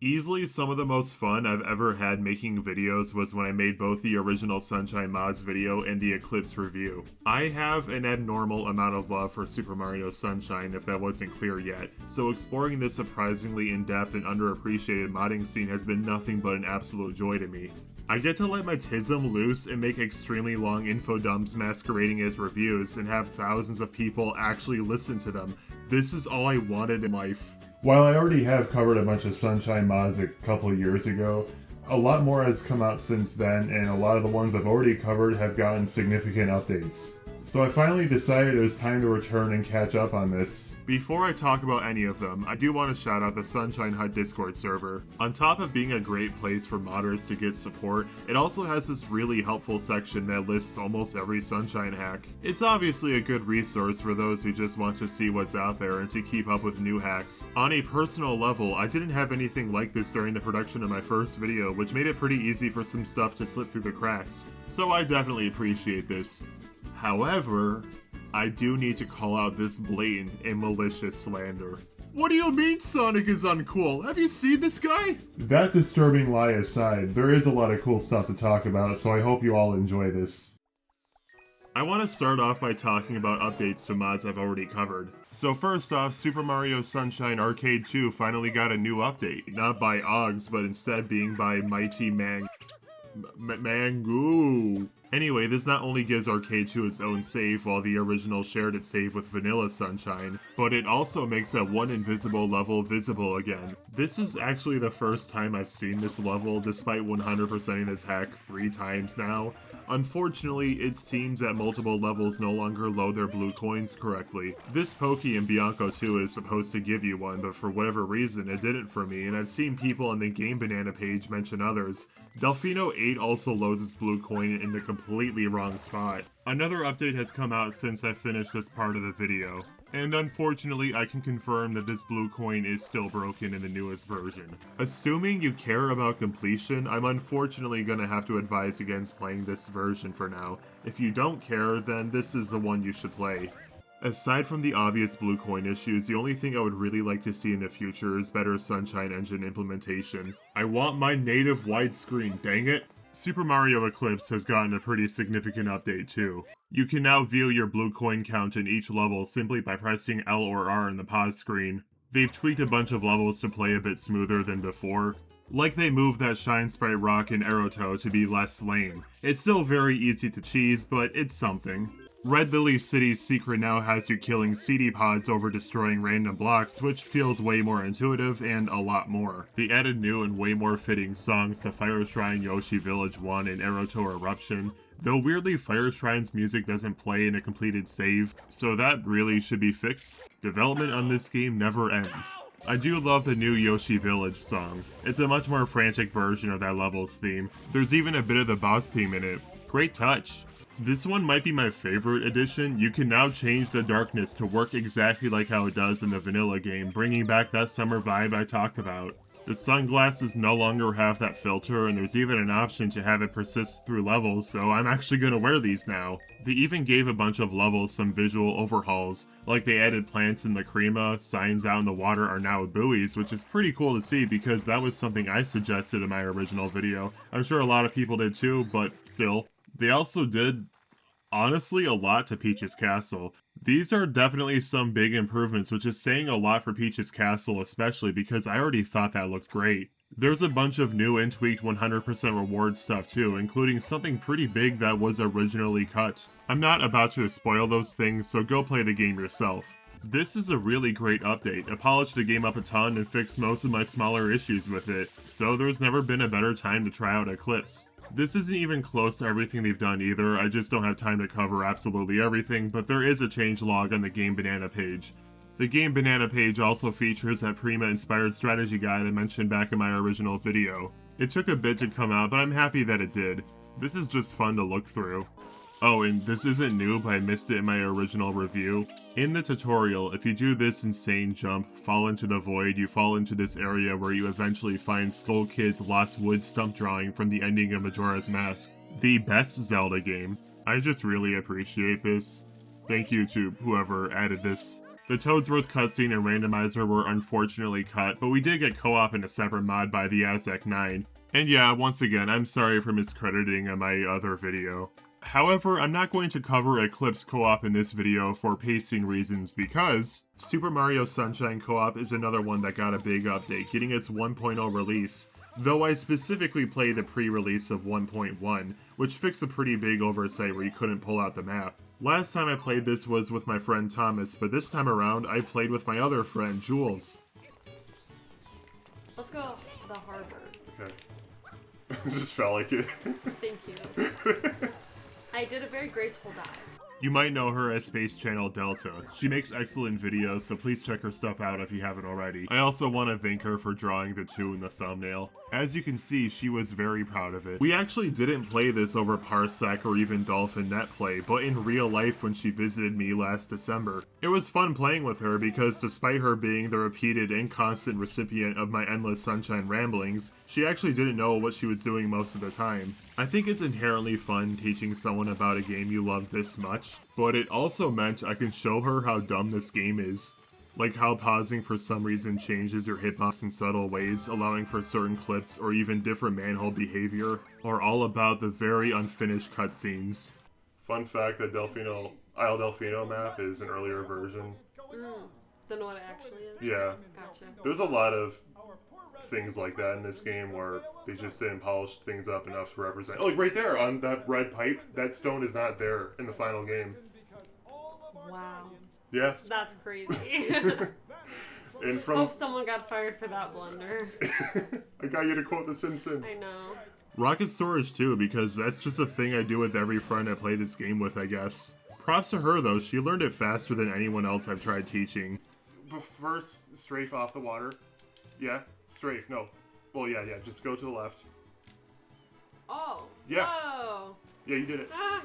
Easily some of the most fun I've ever had making videos was when I made both the original Sunshine mods video and the Eclipse review. I have an abnormal amount of love for Super Mario Sunshine, if that wasn't clear yet, so exploring this surprisingly in-depth and underappreciated modding scene has been nothing but an absolute joy to me. I get to let my tism loose and make extremely long info dumps masquerading as reviews and have thousands of people actually listen to them. This is all I wanted in life. While I already have covered a bunch of Sunshine mods a couple of years ago, a lot more has come out since then, and a lot of the ones I've already covered have gotten significant updates. So I finally decided it was time to return and catch up on this. Before I talk about any of them, I do want to shout out the Sunshine Hut Discord server. On top of being a great place for modders to get support, it also has this really helpful section that lists almost every Sunshine hack. It's obviously a good resource for those who just want to see what's out there and to keep up with new hacks. On a personal level, I didn't have anything like this during the production of my first video, which made it pretty easy for some stuff to slip through the cracks. So I definitely appreciate this. However, I do need to call out this blatant and malicious slander. What do you mean Sonic is uncool? Have you seen this guy? That disturbing lie aside, there is a lot of cool stuff to talk about, so I hope you all enjoy this. I want to start off by talking about updates to mods I've already covered. So first off, Super Mario Sunshine Arcade 2 finally got a new update, not by Oggs, but instead being by Mighty Mangoo. Anyway, this not only gives Arcade 2 its own save while the original shared its save with Vanilla Sunshine, but it also makes that one invisible level visible again. This is actually the first time I've seen this level, despite 100%ing this hack 3 times now. Unfortunately, it seems that multiple levels no longer load their blue coins correctly. This Pokey in Bianco 2 is supposed to give you one, but for whatever reason it didn't for me, and I've seen people on the Game Banana page mention others. Delfino 8 also loads its blue coin in the completely wrong spot. Another update has come out since I finished this part of the video, and unfortunately I can confirm that this blue coin is still broken in the newest version. Assuming you care about completion, I'm unfortunately gonna have to advise against playing this version for now. If you don't care, then this is the one you should play. Aside from the obvious blue coin issues, the only thing I would really like to see in the future is better Sunshine Engine implementation. I want my native widescreen, dang it! Super Mario Eclipse has gotten a pretty significant update too. You can now view your blue coin count in each level simply by pressing L or R in the pause screen. They've tweaked a bunch of levels to play a bit smoother than before. Like they moved that Shine Sprite Rock in Aerotow to be less lame. It's still very easy to cheese, but it's something. Red Lily City's secret now has you killing CD pods over destroying random blocks, which feels way more intuitive and a lot more. They added new and way more fitting songs to Fire Shrine Yoshi Village 1 and Aerotow Eruption, though weirdly Fire Shrine's music doesn't play in a completed save, so that really should be fixed. Development on this game never ends. I do love the new Yoshi Village song. It's a much more frantic version of that level's theme. There's even a bit of the boss theme in it. Great touch. This one might be my favorite addition. You can now change the darkness to work exactly like how it does in the vanilla game, bringing back that summer vibe I talked about. The sunglasses no longer have that filter, and there's even an option to have it persist through levels, so I'm actually gonna wear these now. They even gave a bunch of levels some visual overhauls, like they added plants in the Crema, signs out in the water are now buoys, which is pretty cool to see because that was something I suggested in my original video. I'm sure a lot of people did too, but still. They also did, honestly, a lot to Peach's Castle. These are definitely some big improvements, which is saying a lot for Peach's Castle especially because I already thought that looked great. There's a bunch of new and tweaked 100% reward stuff too, including something pretty big that was originally cut. I'm not about to spoil those things, so go play the game yourself. This is a really great update. It polished the game up a ton and fixed most of my smaller issues with it, so there's never been a better time to try out Eclipse. This isn't even close to everything they've done either, I just don't have time to cover absolutely everything, but there is a changelog on the Game Banana page. The Game Banana page also features that Prima-inspired strategy guide I mentioned back in my original video. It took a bit to come out, but I'm happy that it did. This is just fun to look through. Oh, and this isn't new, but I missed it in my original review. In the tutorial, if you do this insane jump, fall into the void, you fall into this area where you eventually find Skull Kid's Lost Woods stump drawing from the ending of Majora's Mask. The best Zelda game. I just really appreciate this. Thank you to whoever added this. The Toadsworth cutscene and Randomizer were unfortunately cut, but we did get co-op in a separate mod by the Azek9. And yeah, once again, I'm sorry for miscrediting in my other video. However, I'm not going to cover Eclipse co-op in this video for pacing reasons because Super Mario Sunshine co-op is another one that got a big update, getting its 1.0 release, though I specifically played the pre-release of 1.1, which fixed a pretty big oversight where you couldn't pull out the map. Last time I played this was with my friend Thomas, but this time around I played with my other friend, Jules. Let's go the harbor. Okay. Just felt like it. Thank you. I did a very graceful dive. You might know her as SpaceChannelDelta. She makes excellent videos, so please check her stuff out if you haven't already. I also want to thank her for drawing the 2 in the thumbnail. As you can see, she was very proud of it. We actually didn't play this over Parsec or even Dolphin Netplay, but in real life when she visited me last December. It was fun playing with her because despite her being the repeated and constant recipient of my endless Sunshine ramblings, she actually didn't know what she was doing most of the time. I think it's inherently fun teaching someone about a game you love this much, but it also meant I can show her how dumb this game is. Like how pausing for some reason changes your hitbox in subtle ways, allowing for certain clips or even different manhole behavior, or all about the very unfinished cutscenes. Fun fact, the Isle Delfino map is an earlier version. Don't know what it actually is? Yeah. Gotcha. There's a lot of things like that in this game where they just didn't polish things up enough to represent. Like right there on that red pipe, that stone is not there in the final game. Wow. Yeah. That's crazy. And from Hope someone got fired for that blunder. I got you to quote The Simpsons. I know. Rocket storage too, because that's just a thing I do with every friend I play this game with, I guess. Props to her though, she learned it faster than anyone else I've tried teaching. But first, strafe off the water. Yeah, strafe, no. Well, yeah, just go to the left. Oh. Yeah. Whoa. Yeah, you did it. Ah.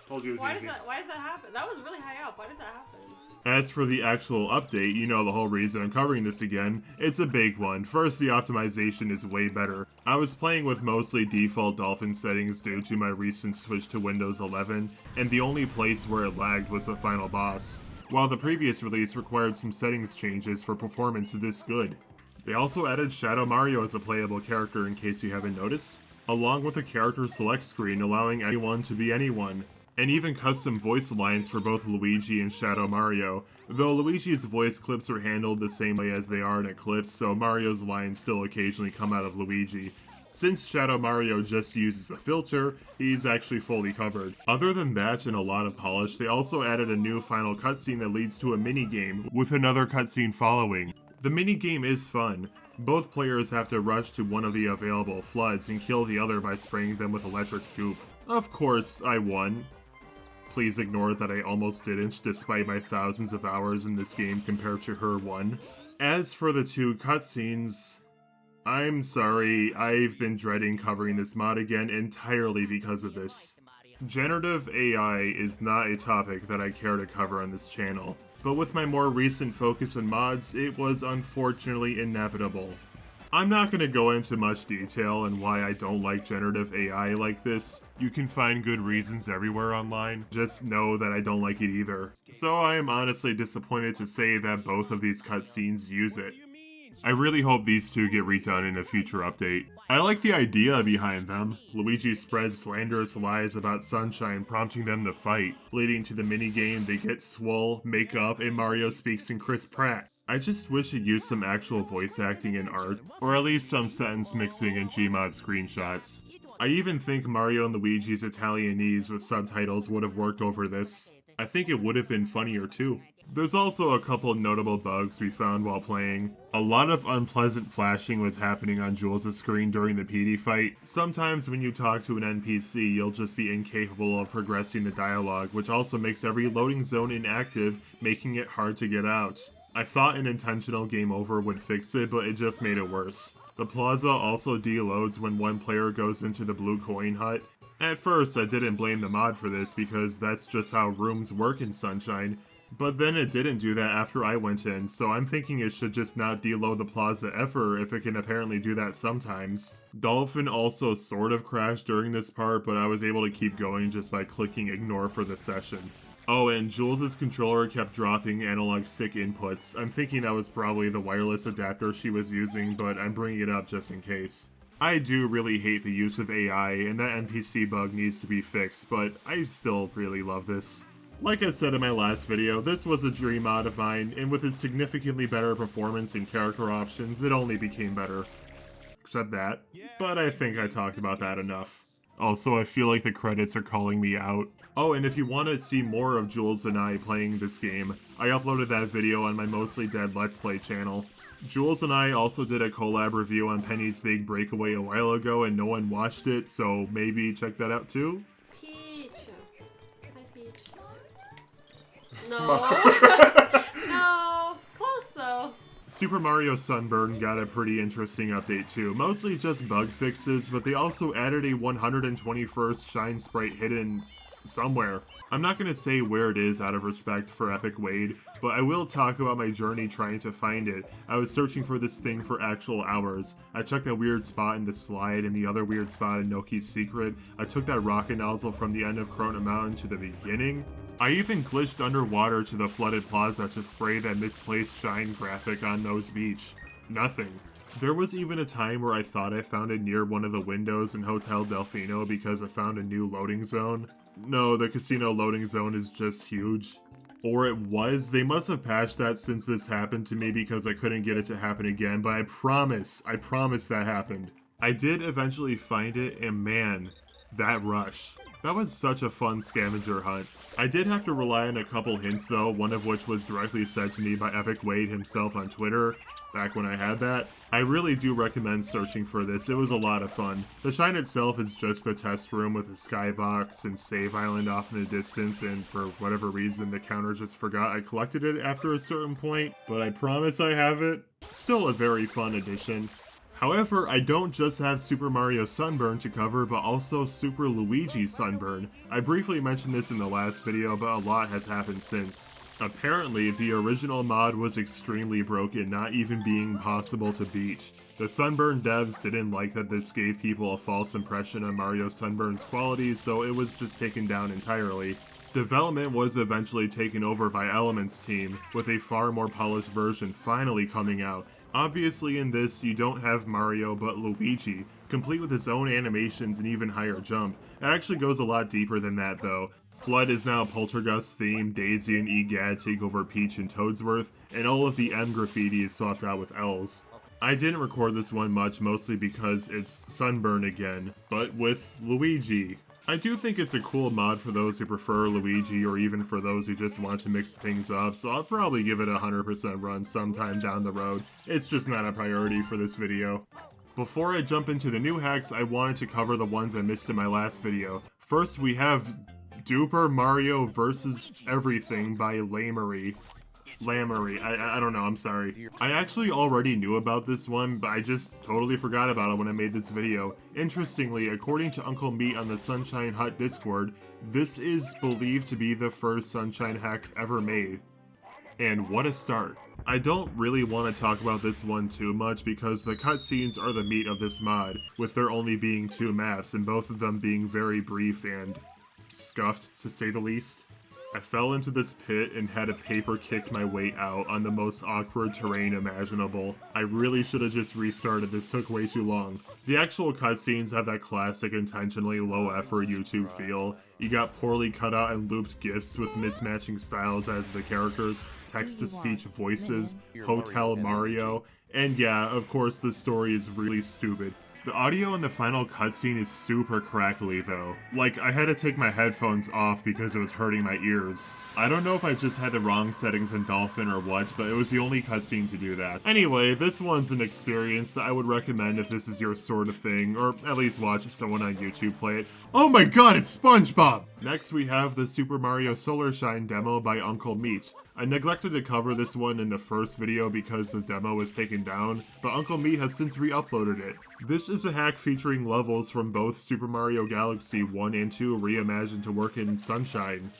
Told you it was easy. Why does that happen? That was really high up. Why does that happen? As for the actual update, you know the whole reason I'm covering this again. It's a big one. First, the optimization is way better. I was playing with mostly default Dolphin settings due to my recent switch to Windows 11, and the only place where it lagged was the final boss, while the previous release required some settings changes for performance this good. They also added Shadow Mario as a playable character in case you haven't noticed, along with a character select screen allowing anyone to be anyone, and even custom voice lines for both Luigi and Shadow Mario, though Luigi's voice clips are handled the same way as they are in Eclipse, so Mario's lines still occasionally come out of Luigi. Since Shadow Mario just uses a filter, he's actually fully covered. Other than that and a lot of polish, they also added a new final cutscene that leads to a minigame, with another cutscene following. The minigame is fun. Both players have to rush to one of the available floods and kill the other by spraying them with electric goop. Of course, I won. Please ignore that I almost didn't, despite my thousands of hours in this game compared to her one. As for the 2 cutscenes, I'm sorry, I've been dreading covering this mod again entirely because of this. Generative AI is not a topic that I care to cover on this channel, but with my more recent focus on mods, it was unfortunately inevitable. I'm not going to go into much detail on why I don't like generative AI like this. You can find good reasons everywhere online. Just know that I don't like it either. So I am honestly disappointed to say that both of these cutscenes use it. I really hope these 2 get redone in a future update. I like the idea behind them. Luigi spreads slanderous lies about Sunshine, prompting them to fight. Leading to the minigame, they get swole, make up, and Mario speaks in Chris Pratt. I just wish it used some actual voice acting and art, or at least some sentence mixing and Gmod screenshots. I even think Mario and Luigi's Italianese with subtitles would have worked over this. I think it would have been funnier too. There's also a couple notable bugs we found while playing. A lot of unpleasant flashing was happening on Jules' screen during the PD fight. Sometimes when you talk to an NPC, you'll just be incapable of progressing the dialogue, which also makes every loading zone inactive, making it hard to get out. I thought an intentional game over would fix it, but it just made it worse. The plaza also deloads when one player goes into the blue coin hut. At first, I didn't blame the mod for this because that's just how rooms work in Sunshine, but then it didn't do that after I went in, so I'm thinking it should just not deload the plaza ever if it can apparently do that sometimes. Dolphin also sort of crashed during this part, but I was able to keep going just by clicking ignore for the session. Oh, and Jules' controller kept dropping analog stick inputs. I'm thinking that was probably the wireless adapter she was using, but I'm bringing it up just in case. I do really hate the use of AI, and that NPC bug needs to be fixed, but I still really love this. Like I said in my last video, this was a dream mod of mine, and with its significantly better performance and character options, it only became better. Except that. But I think I talked about that enough. Also, I feel like the credits are calling me out. Oh, and if you want to see more of Jules and I playing this game, I uploaded that video on my Mostly Dead Let's Play channel. Jules and I also did a collab review on Penny's Big Breakaway a while ago and no one watched it, so maybe check that out too? Peach. Hi, Peach. No. No. Close though. Super Mario Sunburn got a pretty interesting update too, mostly just bug fixes, but they also added a 121st Shine sprite hidden somewhere. I'm not going to say where it is out of respect for Epic Wade, but I will talk about my journey trying to find it. I was searching for this thing for actual hours. I checked that weird spot in the slide and the other weird spot in Noki's secret. I took that rocket nozzle from the end of Corona Mountain to the beginning. I even glitched underwater to the flooded plaza to spray that misplaced Shine graphic on Nose Beach. Nothing. There was even a time where I thought I found it near one of the windows in Hotel Delfino because I found a new loading zone. No, the casino loading zone is just huge. Or it was. They must have patched that since this happened to me because I couldn't get it to happen again, but I promise that happened. I did eventually find it, and man, that rush. That was such a fun scavenger hunt. I did have to rely on a couple hints though, one of which was directly said to me by Epic Wade himself on Twitter, back when I had that. I really do recommend searching for this, it was a lot of fun. The Shine itself is just a test room with a skybox and save island off in the distance, and for whatever reason the counter just forgot I collected it after a certain point, but I promise I have it. Still a very fun addition. However, I don't just have Super Mario Sunburn to cover, but also Super Luigi Sunburn. I briefly mentioned this in the last video, but a lot has happened since. Apparently, the original mod was extremely broken, not even being possible to beat. The Sunburn devs didn't like that this gave people a false impression on Mario Sunburn's quality, so it was just taken down entirely. Development was eventually taken over by Element's team, with a far more polished version finally coming out. Obviously in this, you don't have Mario but Luigi, complete with his own animations and even higher jump. It actually goes a lot deeper than that though. Flood is now Poltergust theme, Daisy and Egad take over Peach and Toadsworth, and all of the M graffiti is swapped out with L's. I didn't record this one much, mostly because it's Sunburn again, but with Luigi. I do think it's a cool mod for those who prefer Luigi, or even for those who just want to mix things up, so I'll probably give it a 100% run sometime down the road. It's just not a priority for this video. Before I jump into the new hacks, I wanted to cover the ones I missed in my last video. First, we have Duper Mario vs. Everything by Lamery. I don't know, I'm sorry. I actually already knew about this one, but I just totally forgot about it when I made this video. Interestingly, according to Uncle Meat on the Sunshine Hut Discord, this is believed to be the first Sunshine hack ever made. And what a start. I don't really want to talk about this one too much because the cutscenes are the meat of this mod, with there only being 2 maps and both of them being very brief and scuffed, to say the least. I fell into this pit and had a paper kick my way out on the most awkward terrain imaginable. I really should have just restarted, this took way too long. The actual cutscenes have that classic intentionally low effort YouTube feel. You got poorly cut out and looped GIFs with mismatching styles as the characters, text-to-speech voices, Hotel Mario, and yeah, of course the story is really stupid. The audio in the final cutscene is super crackly though. Like, I had to take my headphones off because it was hurting my ears. I don't know if I just had the wrong settings in Dolphin or what, but it was the only cutscene to do that. Anyway, this one's an experience that I would recommend if this is your sort of thing, or at least watch someone on YouTube play it. Oh my god, it's SpongeBob! Next we have the Super Mario Solarshine demo by Uncle Meat. I neglected to cover this one in the first video because the demo was taken down, but Uncle Meat has since re-uploaded it. This is a hack featuring levels from both Super Mario Galaxy 1 and 2 reimagined to work in Sunshine,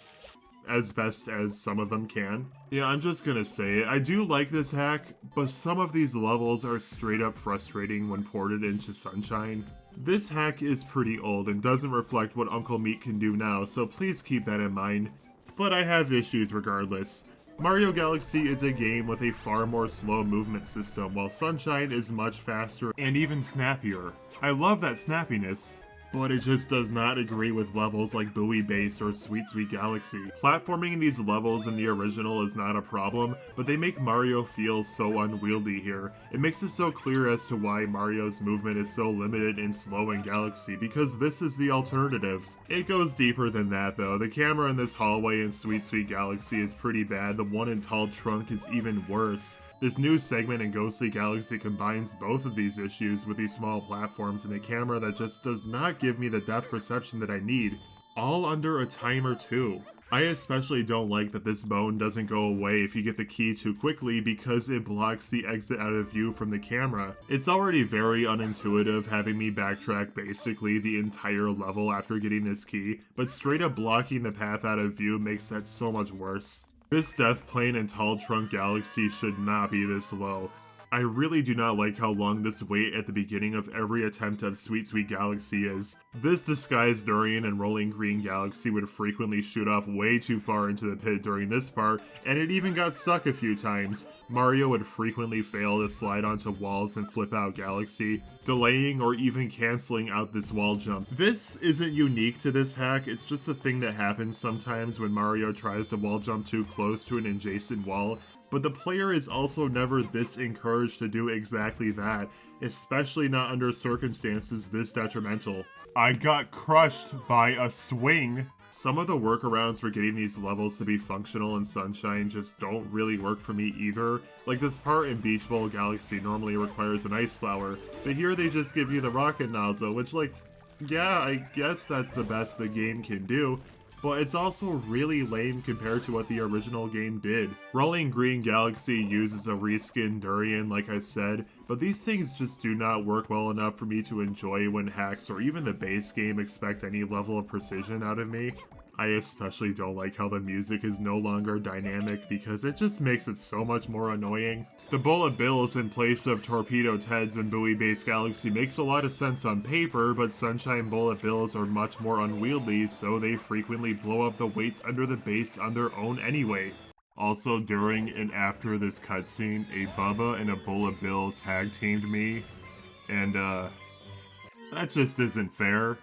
as best as some of them can. Yeah, I'm just gonna say it, I do like this hack, but some of these levels are straight up frustrating when ported into Sunshine. This hack is pretty old and doesn't reflect what Uncle Meat can do now, so please keep that in mind. but I have issues regardless. Mario Galaxy is a game with a far more slow movement system, while Sunshine is much faster and even snappier. I love that snappiness, but it just does not agree with levels like Buoy Base or Sweet Sweet Galaxy. Platforming in these levels in the original is not a problem, but they make Mario feel so unwieldy here. It makes it so clear as to why Mario's movement is so limited and slow in Galaxy, because this is the alternative. It goes deeper than that though. The camera in this hallway in Sweet Sweet Galaxy is pretty bad, the one in Tall Trunk is even worse. This new segment in Ghostly Galaxy combines both of these issues with these small platforms and a camera that just does not give me the depth perception that I need, all under a timer too. I especially don't like that this bone doesn't go away if you get the key too quickly because it blocks the exit out of view from the camera. It's already very unintuitive having me backtrack basically the entire level after getting this key, but straight up blocking the path out of view makes that so much worse. This death plane in Tall Trunk Galaxy should not be this low. I really do not like how long this wait at the beginning of every attempt of Sweet Sweet Galaxy is. This disguised durian and Rolling Green Galaxy would frequently shoot off way too far into the pit during this part, and it even got stuck a few times. Mario would frequently fail to slide onto walls and flip out Galaxy, delaying or even cancelling out this wall jump. This isn't unique to this hack, it's just a thing that happens sometimes when Mario tries to wall jump too close to an adjacent wall. But the player is also never this encouraged to do exactly that, especially not under circumstances this detrimental. I got crushed by a swing. Some of the workarounds for getting these levels to be functional in Sunshine just don't really work for me either. Like this part in Beach Bowl Galaxy normally requires an ice flower, but here they just give you the rocket nozzle, which yeah, I guess that's the best the game can do. But it's also really lame compared to what the original game did. Rolling Green Galaxy uses a reskinned durian like I said, but these things just do not work well enough for me to enjoy when hacks or even the base game expect any level of precision out of me. I especially don't like how the music is no longer dynamic because it just makes it so much more annoying. The Bullet Bills in place of Torpedo Teds in Buoy Base Galaxy makes a lot of sense on paper, but Sunshine Bullet Bills are much more unwieldy, so they frequently blow up the weights under the base on their own anyway. Also, during and after this cutscene, a Bubba and a Bullet Bill tag teamed me, and that just isn't fair.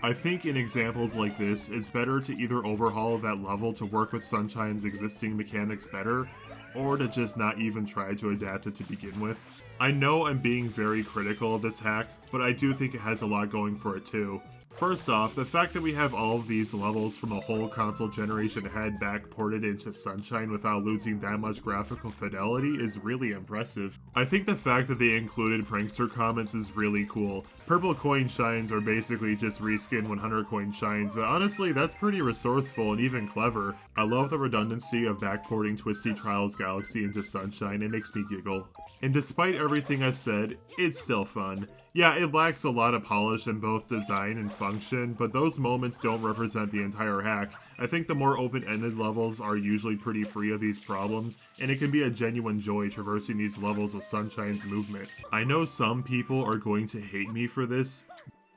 I think in examples like this, it's better to either overhaul that level to work with Sunshine's existing mechanics better, or to just not even try to adapt it to begin with. I know I'm being very critical of this hack, but I do think it has a lot going for it too. First off, the fact that we have all of these levels from a whole console generation ahead backported into Sunshine without losing that much graphical fidelity is really impressive. I think the fact that they included prankster comments is really cool. Purple coin shines are basically just reskinned 100 coin shines, but honestly that's pretty resourceful and even clever. I love the redundancy of backporting Twisty Trials Galaxy into Sunshine, it makes me giggle. And despite everything I said, it's still fun. Yeah, it lacks a lot of polish in both design and function, but those moments don't represent the entire hack. I think the more open-ended levels are usually pretty free of these problems, and it can be a genuine joy traversing these levels with Sunshine's movement. I know some people are going to hate me for this.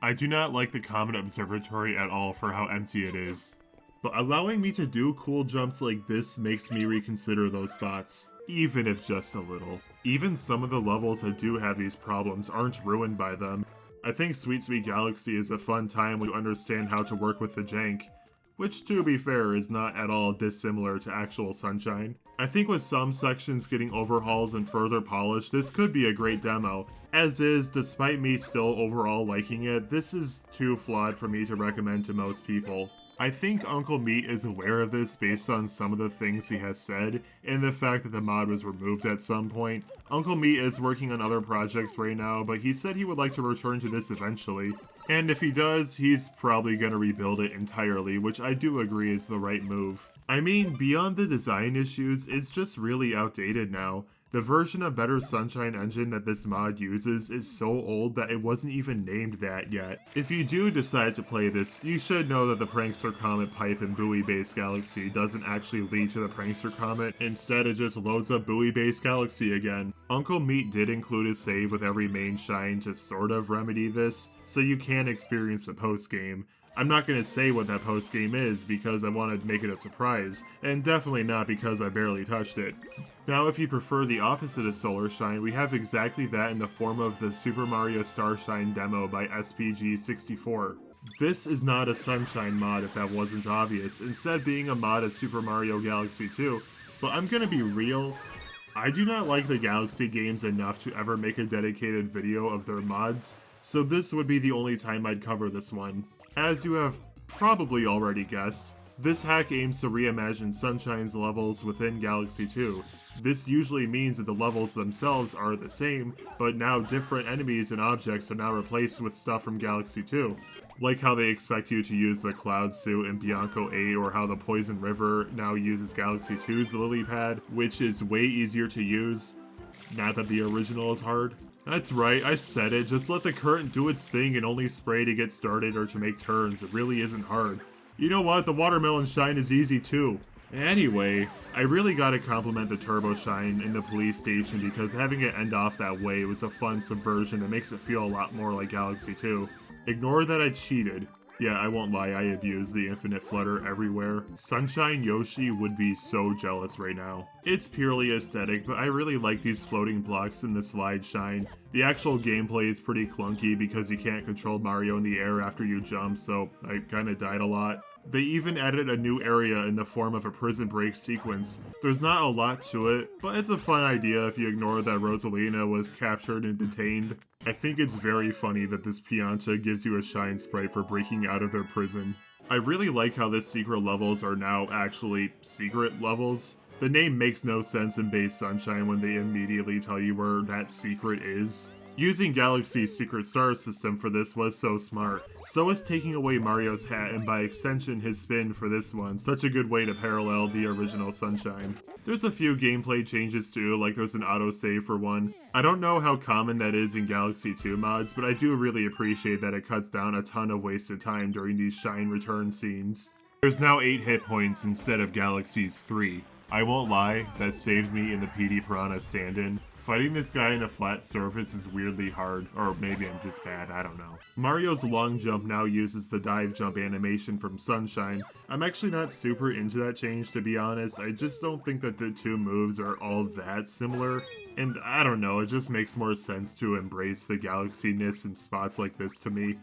I do not like the Comet Observatory at all for how empty it is. But allowing me to do cool jumps like this makes me reconsider those thoughts, even if just a little. Even some of the levels that do have these problems aren't ruined by them. I think Sweet Sweet Galaxy is a fun time when you understand how to work with the jank, which to be fair is not at all dissimilar to actual Sunshine. I think with some sections getting overhauls and further polish, this could be a great demo. As is, despite me still overall liking it, this is too flawed for me to recommend to most people. I think Uncle Meat is aware of this based on some of the things he has said, and the fact that the mod was removed at some point. Uncle Meat is working on other projects right now, but he said he would like to return to this eventually. And if he does, he's probably gonna rebuild it entirely, which I do agree is the right move. I mean, beyond the design issues, it's just really outdated now. The version of Better Sunshine engine that this mod uses is so old that it wasn't even named that yet. If you do decide to play this, you should know that the Prankster Comet pipe in Buoy Base Galaxy doesn't actually lead to the Prankster Comet, instead it just loads up Buoy Base Galaxy again. Uncle Meat did include a save with every main shine to sort of remedy this, so you can experience the post-game. I'm not going to say what that post-game is because I want to make it a surprise, and definitely not because I barely touched it. Now, if you prefer the opposite of Solarshine, we have exactly that in the form of the Super Mario Starshine demo by SPG64. This is not a Sunshine mod if that wasn't obvious, instead being a mod of Super Mario Galaxy 2, but I'm gonna be real, I do not like the Galaxy games enough to ever make a dedicated video of their mods, so this would be the only time I'd cover this one. As you have probably already guessed, this hack aims to reimagine Sunshine's levels within Galaxy 2. This usually means that the levels themselves are the same, but now different enemies and objects are now replaced with stuff from Galaxy 2. Like how they expect you to use the Cloud Suit in Bianco 8, or how the Poison River now uses Galaxy 2's Lily Pad, which is way easier to use. Not that the original is hard. That's right, I said it, just let the current do its thing and only spray to get started or to make turns, it really isn't hard. You know what, the Watermelon Shine is easy too. Anyway, I really gotta compliment the Turbo Shine in the police station because having it end off that way was a fun subversion that makes it feel a lot more like Galaxy 2. Ignore that I cheated. Yeah, I won't lie, I abuse the infinite flutter everywhere. Sunshine Yoshi would be so jealous right now. It's purely aesthetic, but I really like these floating blocks in the slide shine. The actual gameplay is pretty clunky because you can't control Mario in the air after you jump, so I kinda died a lot. They even added a new area in the form of a prison break sequence. There's not a lot to it, but it's a fun idea if you ignore that Rosalina was captured and detained. I think it's very funny that this Pianta gives you a shine sprite for breaking out of their prison. I really like how the secret levels are now actually secret levels. The name makes no sense in base Sunshine when they immediately tell you where that secret is. Using Galaxy's Secret Star system for this was so smart. So is taking away Mario's hat and by extension his spin for this one, such a good way to parallel the original Sunshine. There's a few gameplay changes too, like there's an autosave for one. I don't know how common that is in Galaxy 2 mods, but I do really appreciate that it cuts down a ton of wasted time during these shine return scenes. There's now 8 hit points instead of Galaxy's 3. I won't lie, that saved me in the PD Piranha stand-in. Fighting this guy in a flat surface is weirdly hard, or maybe I'm just bad, I don't know. Mario's long jump now uses the dive jump animation from Sunshine. I'm actually not super into that change, to be honest. I just don't think that the two moves are all that similar. And I don't know, it just makes more sense to embrace the Galaxy-ness in spots like this to me.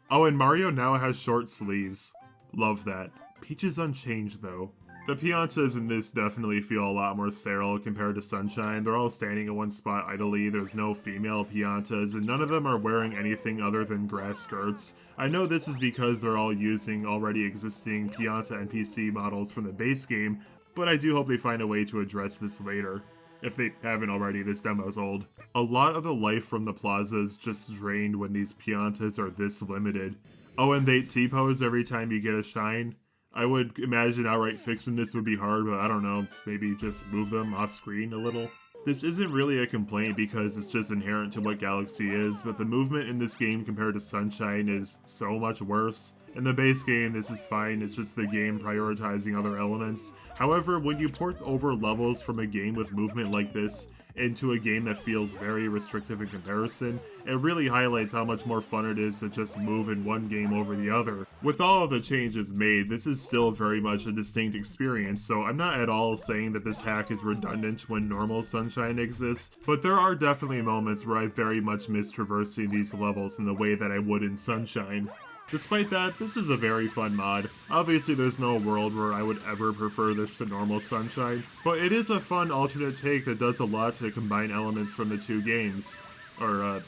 Oh, and Mario now has short sleeves. Love that. Peach is unchanged though. The Piantas in this definitely feel a lot more sterile compared to Sunshine. They're all standing in one spot idly, there's no female Piantas, and none of them are wearing anything other than grass skirts. I know this is because they're all using already existing Pianta NPC models from the base game, but I do hope they find a way to address this later. If they haven't already, this demo's old. A lot of the life from the plaza is just drained when these Piantas are this limited. Oh, and they T-pose every time you get a shine. I would imagine outright fixing this would be hard, but I don't know, maybe just move them off screen a little. This isn't really a complaint because it's just inherent to what Galaxy is, but the movement in this game compared to Sunshine is so much worse. In the base game, this is fine, it's just the game prioritizing other elements. However, when you port over levels from a game with movement like this into a game that feels very restrictive in comparison, it really highlights how much more fun it is to just move in one game over the other. With all of the changes made, this is still very much a distinct experience, so I'm not at all saying that this hack is redundant when normal Sunshine exists, but there are definitely moments where I very much miss traversing these levels in the way that I would in Sunshine. Despite that, this is a very fun mod. Obviously there's no world where I would ever prefer this to normal Sunshine, but it is a fun alternate take that does a lot to combine elements from the two games. Or,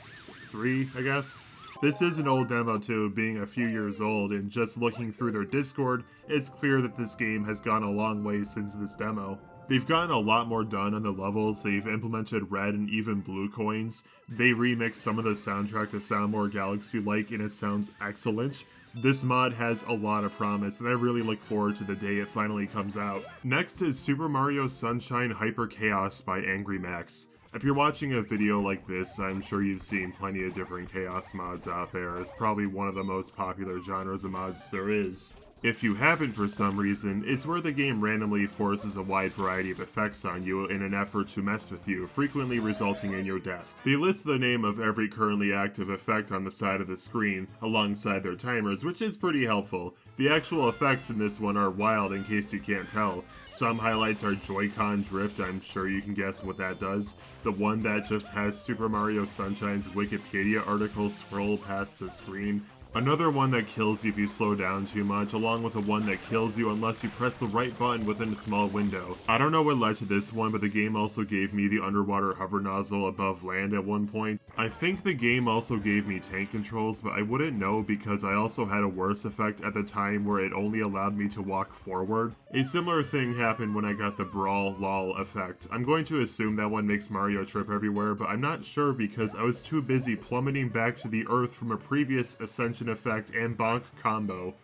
3, I guess? This is an old demo too, being a few years old, and just looking through their Discord, it's clear that this game has gone a long way since this demo. They've gotten a lot more done on the levels, they've implemented red and even blue coins, they remixed some of the soundtrack to sound more Galaxy-like and it sounds excellent. This mod has a lot of promise and I really look forward to the day it finally comes out. Next is Super Mario Sunshine Hyper Chaos by Angry Max. If you're watching a video like this, I'm sure you've seen plenty of different Chaos mods out there. It's probably one of the most popular genres of mods there is. If you haven't for some reason, it's where the game randomly forces a wide variety of effects on you in an effort to mess with you, frequently resulting in your death. They list the name of every currently active effect on the side of the screen, alongside their timers, which is pretty helpful. The actual effects in this one are wild in case you can't tell. Some highlights are Joy-Con drift, I'm sure you can guess what that does. The one that just has Super Mario Sunshine's Wikipedia article scroll past the screen. Another one that kills you if you slow down too much, along with a one that kills you unless you press the right button within a small window. I don't know what led to this one, but the game also gave me the underwater hover nozzle above land at one point. I think the game also gave me tank controls, but I wouldn't know because I also had a worse effect at the time where it only allowed me to walk forward. A similar thing happened when I got the Brawl LOL effect. I'm going to assume that one makes Mario trip everywhere, but I'm not sure because I was too busy plummeting back to the earth from a previous Ascension effect and bonk combo.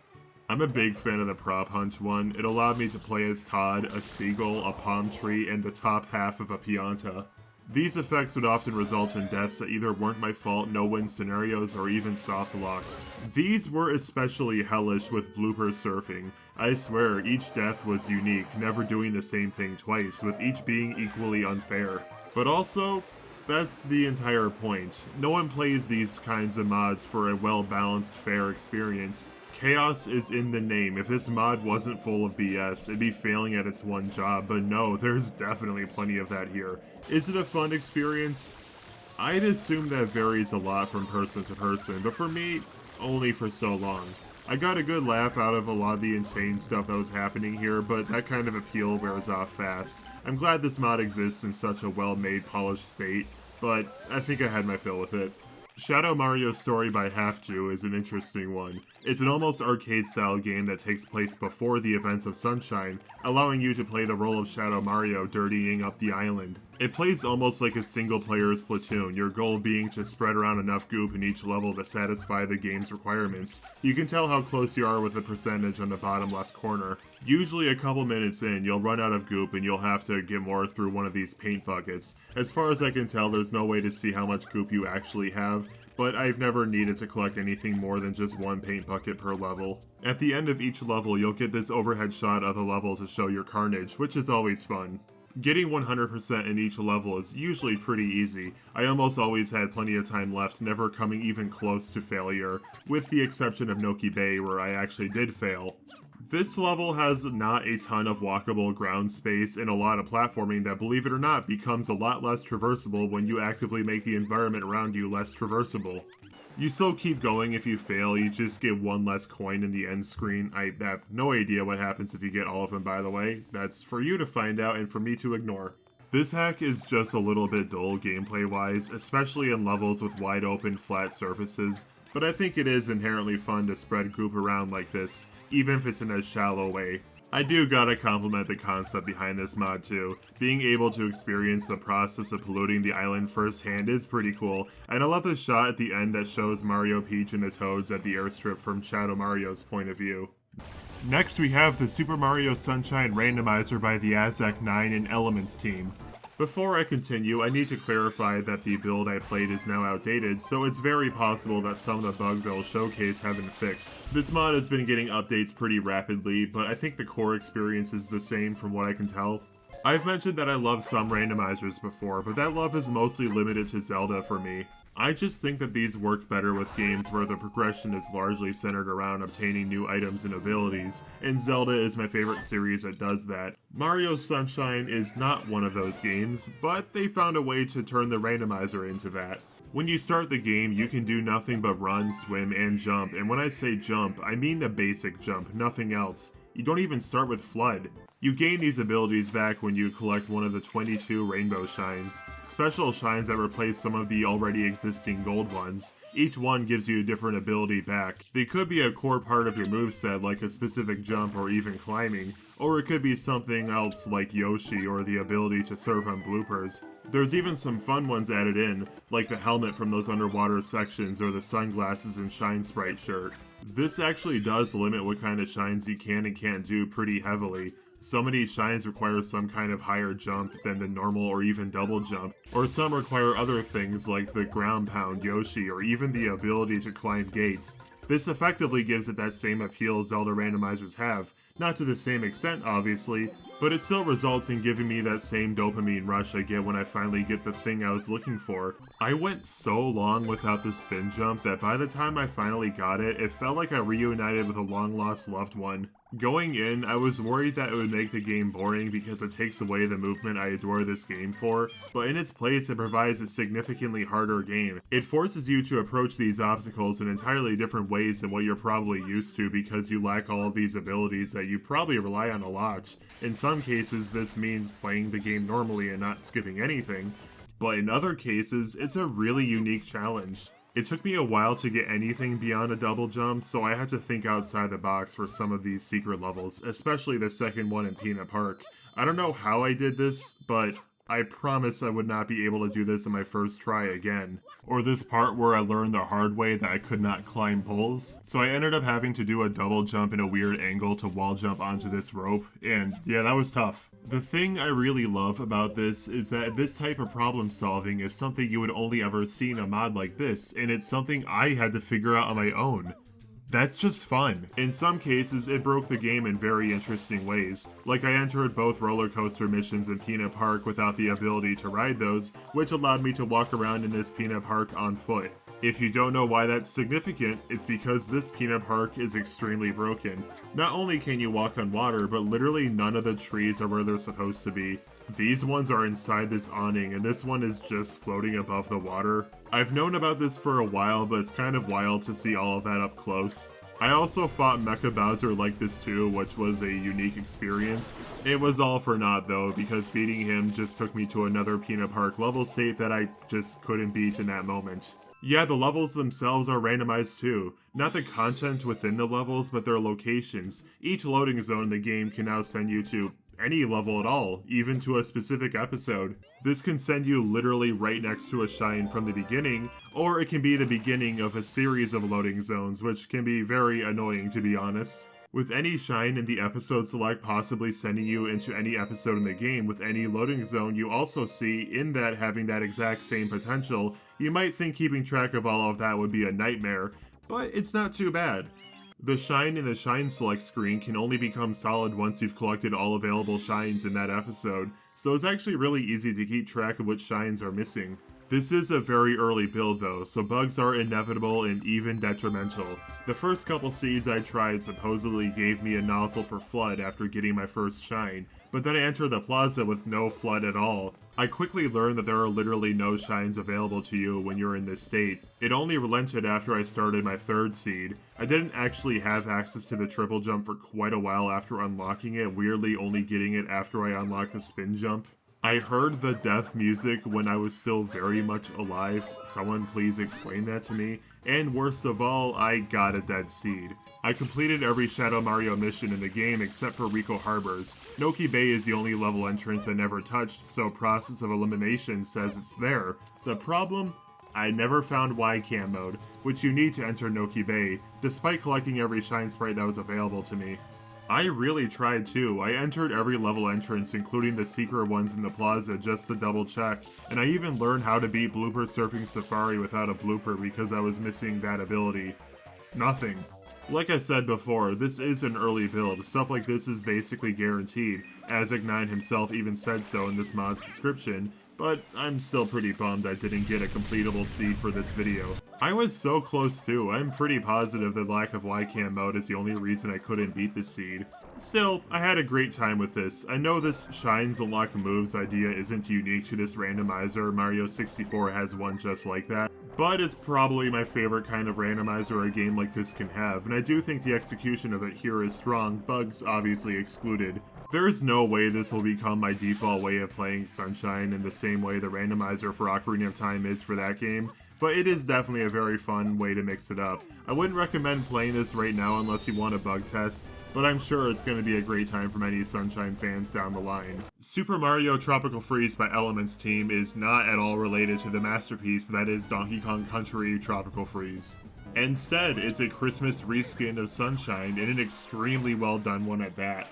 I'm a big fan of the prop hunt one. It allowed me to play as Todd, a seagull, a palm tree, and the top half of a pianta. These effects would often result in deaths that either weren't my fault, no-win scenarios, or even soft locks. These were especially hellish with blooper surfing. I swear, each death was unique, never doing the same thing twice, with each being equally unfair. But also, that's the entire point. No one plays these kinds of mods for a well-balanced, fair experience. Chaos is in the name. If this mod wasn't full of BS, it'd be failing at its one job, but no, there's definitely plenty of that here. Is it a fun experience? I'd assume that varies a lot from person to person, but for me, only for so long. I got a good laugh out of a lot of the insane stuff that was happening here, but that kind of appeal wears off fast. I'm glad this mod exists in such a well-made, polished state, but I think I had my fill with it. Shadow Mario's Story by Half Jew is an interesting one. It's an almost arcade-style game that takes place before the events of Sunshine, allowing you to play the role of Shadow Mario dirtying up the island. It plays almost like a single-player Splatoon, your goal being to spread around enough goop in each level to satisfy the game's requirements. You can tell how close you are with the percentage on the bottom left corner. Usually a couple minutes in, you'll run out of goop and you'll have to get more through one of these paint buckets. As far as I can tell, there's no way to see how much goop you actually have, but I've never needed to collect anything more than just one paint bucket per level. At the end of each level, you'll get this overhead shot of the level to show your carnage, which is always fun. Getting 100% in each level is usually pretty easy. I almost always had plenty of time left, never coming even close to failure, with the exception of Noki Bay where I actually did fail. This level has not a ton of walkable ground space and a lot of platforming that, believe it or not, becomes a lot less traversable when you actively make the environment around you less traversable. You still keep going if you fail, you just get one less coin in the end screen. I have no idea what happens if you get all of them, by the way. That's for you to find out and for me to ignore. This hack is just a little bit dull gameplay-wise, especially in levels with wide open, flat surfaces, but I think it is inherently fun to spread goop around like this, even if it's in a shallow way. I do gotta compliment the concept behind this mod too. Being able to experience the process of polluting the island firsthand is pretty cool, and I love the shot at the end that shows Mario, Peach, and the Toads at the airstrip from Shadow Mario's point of view. Next we have the Super Mario Sunshine Randomizer by the Azek9 and Elements team. Before I continue, I need to clarify that the build I played is now outdated, so it's very possible that some of the bugs I will showcase have been fixed. This mod has been getting updates pretty rapidly, but I think the core experience is the same from what I can tell. I've mentioned that I love some randomizers before, but that love is mostly limited to Zelda for me. I just think that these work better with games where the progression is largely centered around obtaining new items and abilities, and Zelda is my favorite series that does that. Mario Sunshine is not one of those games, but they found a way to turn the randomizer into that. When you start the game, you can do nothing but run, swim, and jump, and when I say jump, I mean the basic jump, nothing else. You don't even start with FLUDD. You gain these abilities back when you collect one of the 22 rainbow shines. Special shines that replace some of the already existing gold ones. Each one gives you a different ability back. They could be a core part of your moveset like a specific jump or even climbing, or it could be something else like Yoshi or the ability to surf on bloopers. There's even some fun ones added in, like the helmet from those underwater sections or the sunglasses and Shine Sprite shirt. This actually does limit what kind of shines you can and can't do pretty heavily. Some of these shines require some kind of higher jump than the normal or even double jump, or some require other things like the ground pound Yoshi or even the ability to climb gates. This effectively gives it that same appeal Zelda randomizers have, not to the same extent obviously, but it still results in giving me that same dopamine rush I get when I finally get the thing I was looking for. I went so long without the spin jump that by the time I finally got it, it felt like I reunited with a long-lost loved one. Going in, I was worried that it would make the game boring because it takes away the movement I adore this game for, but in its place it provides a significantly harder game. It forces you to approach these obstacles in entirely different ways than what you're probably used to because you lack all of these abilities that you probably rely on a lot. In some cases, this means playing the game normally and not skipping anything, but in other cases, it's a really unique challenge. It took me a while to get anything beyond a double jump, so I had to think outside the box for some of these secret levels, especially the second one in Peanut Park. I don't know how I did this, but I promise I would not be able to do this in my first try again. Or this part where I learned the hard way that I could not climb poles, so I ended up having to do a double jump in a weird angle to wall jump onto this rope, and yeah, that was tough. The thing I really love about this is that this type of problem solving is something you would only ever see in a mod like this, and it's something I had to figure out on my own. That's just fun. In some cases, it broke the game in very interesting ways. Like I entered both roller coaster missions in Peanut Park without the ability to ride those, which allowed me to walk around in this Peanut Park on foot. If you don't know why that's significant, it's because this Peanut Park is extremely broken. Not only can you walk on water, but literally none of the trees are where they're supposed to be. These ones are inside this awning, and this one is just floating above the water. I've known about this for a while, but it's kind of wild to see all of that up close. I also fought Mecha Bowser like this too, which was a unique experience. It was all for naught though, because beating him just took me to another Peanut Park level state that I just couldn't beat in that moment. Yeah, the levels themselves are randomized too. Not the content within the levels, but their locations. Each loading zone in the game can now send you to any level at all, even to a specific episode. This can send you literally right next to a shine from the beginning, or it can be the beginning of a series of loading zones, which can be very annoying to be honest. With any shine in the episode select possibly sending you into any episode in the game with any loading zone you also see in that having that exact same potential, you might think keeping track of all of that would be a nightmare, but it's not too bad. The shine in the shine select screen can only become solid once you've collected all available shines in that episode, so it's actually really easy to keep track of which shines are missing. This is a very early build though, so bugs are inevitable and even detrimental. The first couple seeds I tried supposedly gave me a nozzle for flood after getting my first shine, but then I entered the plaza with no flood at all. I quickly learned that there are literally no shines available to you when you're in this state. It only relented after I started my third seed. I didn't actually have access to the triple jump for quite a while after unlocking it, weirdly only getting it after I unlocked the spin jump. I heard the death music when I was still very much alive. Someone please explain that to me. And worst of all, I got a dead seed. I completed every Shadow Mario mission in the game except for Rico Harbors. Noki Bay is the only level entrance I never touched, so process of elimination says it's there. The problem? I never found Y-Cam mode, which you need to enter Noki Bay, despite collecting every shine sprite that was available to me. I really tried too. I entered every level entrance, including the secret ones in the plaza, just to double check, and I even learned how to beat Blooper Surfing Safari without a blooper because I was missing that ability. Nothing. Like I said before, this is an early build. Stuff like this is basically guaranteed, as Ignine himself even said so in this mod's description, but I'm still pretty bummed I didn't get a completable seed for this video. I was so close too. I'm pretty positive the lack of Y-Cam mode is the only reason I couldn't beat the seed. Still, I had a great time with this. I know this shines unlock moves idea isn't unique to this randomizer, Mario 64 has one just like that, but it's probably my favorite kind of randomizer a game like this can have, and I do think the execution of it here is strong, bugs obviously excluded. There's no way this will become my default way of playing Sunshine in the same way the randomizer for Ocarina of Time is for that game, but it is definitely a very fun way to mix it up. I wouldn't recommend playing this right now unless you want a bug test, but I'm sure it's going to be a great time for many Sunshine fans down the line. Super Mario Tropical Freeze by Elements Team is not at all related to the masterpiece that is Donkey Kong Country Tropical Freeze. Instead, it's a Christmas reskin of Sunshine, and an extremely well done one at that.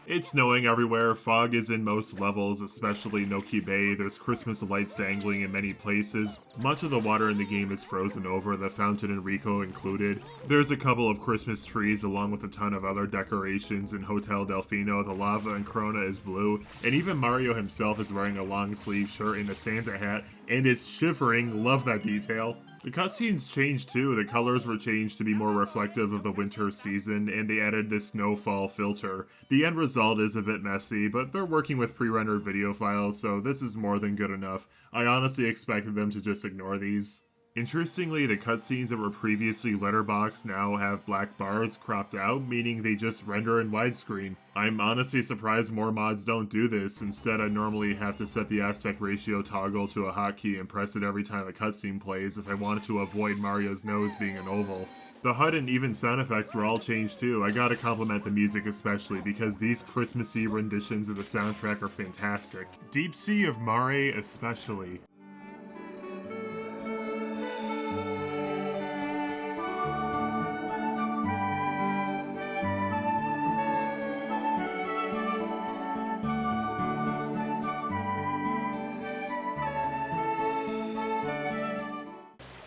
It's snowing everywhere, fog is in most levels, especially Noki Bay, there's Christmas lights dangling in many places. Much of the water in the game is frozen over, the fountain in Rico included. There's a couple of Christmas trees along with a ton of other decorations. In Hotel Delfino, the lava in Corona is blue, and even Mario himself is wearing a long sleeve shirt and a Santa hat, and is shivering. Love that detail. The cutscenes changed too, the colors were changed to be more reflective of the winter season, and they added this snowfall filter. The end result is a bit messy, but they're working with pre-rendered video files, so this is more than good enough. I honestly expected them to just ignore these. Interestingly, the cutscenes that were previously letterboxed now have black bars cropped out, meaning they just render in widescreen. I'm honestly surprised more mods don't do this. Instead, I normally have to set the aspect ratio toggle to a hotkey and press it every time a cutscene plays if I wanted to avoid Mario's nose being an oval. The HUD and even sound effects were all changed too. I gotta compliment the music especially, because these Christmassy renditions of the soundtrack are fantastic. Deep Sea of Mare especially.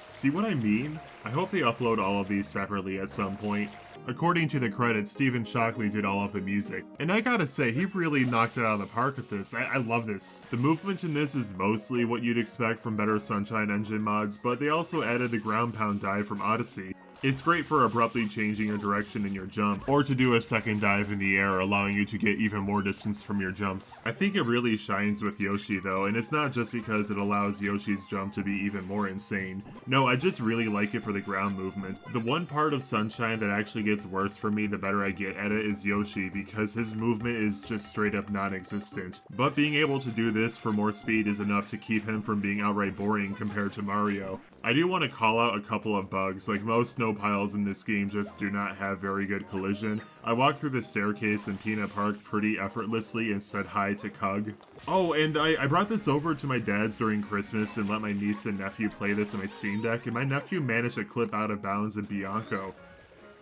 See what I mean? I hope they upload all of these separately at some point. According to the credits, Stephen Shockley did all of the music, and I gotta say, he really knocked it out of the park with this. I love this. The movement in this is mostly what you'd expect from better Sunshine Engine mods, but they also added the ground pound dive from Odyssey. It's great for abruptly changing your direction in your jump, or to do a second dive in the air, allowing you to get even more distance from your jumps. I think it really shines with Yoshi though, and it's not just because it allows Yoshi's jump to be even more insane. No, I just really like it for the ground movement. The one part of Sunshine that actually gets worse for me the better I get at it is Yoshi, because his movement is just straight up non-existent. But being able to do this for more speed is enough to keep him from being outright boring compared to Mario. I do want to call out a couple of bugs, like most snow piles in this game just do not have very good collision. I walked through the staircase in Peanut Park pretty effortlessly and said hi to Cug. Oh, and I brought this over to my dad's during Christmas and let my niece and nephew play this on my Steam Deck, and my nephew managed to clip out of bounds in Bianco.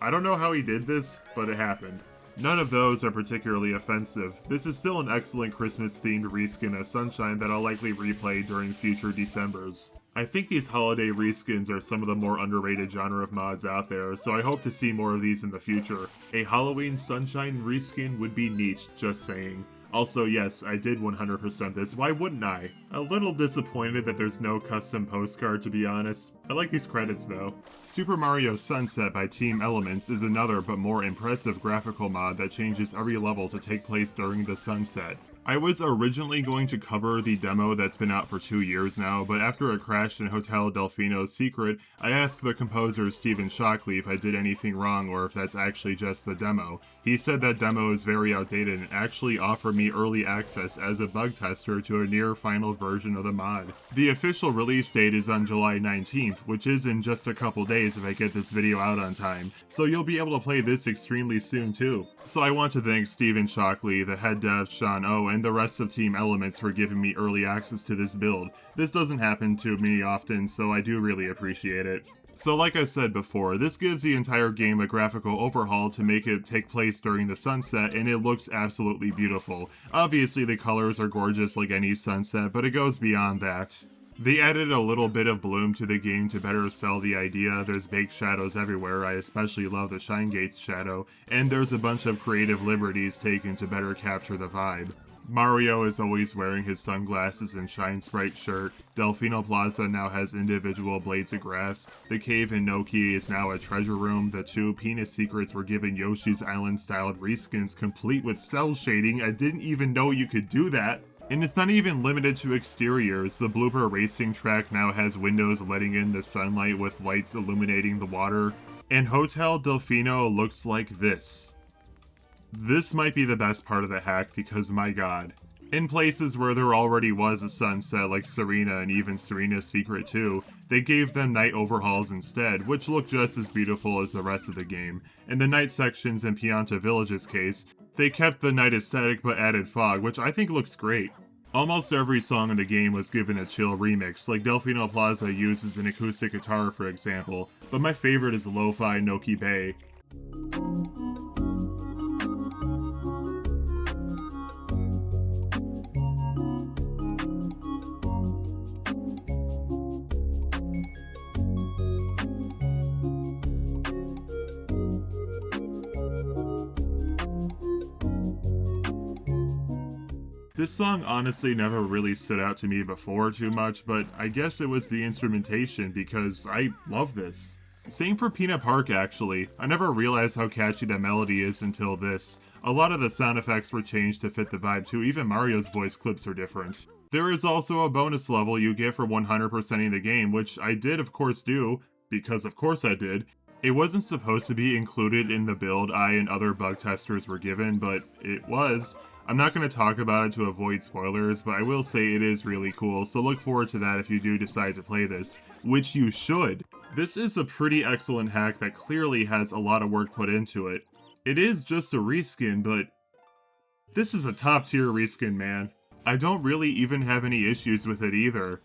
I don't know how he did this, but it happened. None of those are particularly offensive. This is still an excellent Christmas-themed reskin of Sunshine that I'll likely replay during future Decembers. I think these holiday reskins are some of the more underrated genre of mods out there, so I hope to see more of these in the future. A Halloween Sunshine reskin would be neat, just saying. Also, yes, I did 100% this, why wouldn't I? A little disappointed that there's no custom postcard, to be honest. I like these credits though. Super Mario Sunset by Team Elements is another but more impressive graphical mod that changes every level to take place during the sunset. I was originally going to cover the demo that's been out for 2 years now, but after it crashed in Hotel Delfino's Secret, I asked the composer Stephen Shockley if I did anything wrong or if that's actually just the demo. He said that demo is very outdated and actually offered me early access as a bug tester to a near final version of the mod. The official release date is on July 19th, which is in just a couple days if I get this video out on time, so you'll be able to play this extremely soon too. So I want to thank Stephen Shockley, the head dev Sean O, and the rest of Team Elements for giving me early access to this build. This doesn't happen to me often, so I do really appreciate it. So like I said before, this gives the entire game a graphical overhaul to make it take place during the sunset, and it looks absolutely beautiful. Obviously the colors are gorgeous like any sunset, but it goes beyond that. They added a little bit of bloom to the game to better sell the idea. There's baked shadows everywhere, I especially love the Shine Gates shadow, and there's a bunch of creative liberties taken to better capture the vibe. Mario is always wearing his sunglasses and Shine Sprite shirt, Delfino Plaza now has individual blades of grass, the cave in Noki is now a treasure room, the 2 penis secrets were given Yoshi's Island styled reskins complete with cell shading. I didn't even know you could do that. And it's not even limited to exteriors. The blooper racing track now has windows letting in the sunlight with lights illuminating the water. And Hotel Delfino looks like this. This might be the best part of the hack because my god. In places where there already was a sunset like Serena and even Serena's Secret 2, they gave them night overhauls instead, which look just as beautiful as the rest of the game. In the night sections in Pianta Village's case, they kept the night aesthetic but added fog, which I think looks great. Almost every song in the game was given a chill remix, like Delfino Plaza uses an acoustic guitar for example, but my favorite is Lo-Fi Noki Bay. This song honestly never really stood out to me before too much, but I guess it was the instrumentation because I love this. Same for Peanut Park actually. I never realized how catchy that melody is until this. A lot of the sound effects were changed to fit the vibe too, even Mario's voice clips are different. There is also a bonus level you get for 100%ing the game, which I did of course do, because of course I did. It wasn't supposed to be included in the build I and other bug testers were given, but it was. I'm not going to talk about it to avoid spoilers, but I will say it is really cool, so look forward to that if you do decide to play this, which you should. This is a pretty excellent hack that clearly has a lot of work put into it. It is just a reskin, but this is a top tier reskin, man. I don't really even have any issues with it either.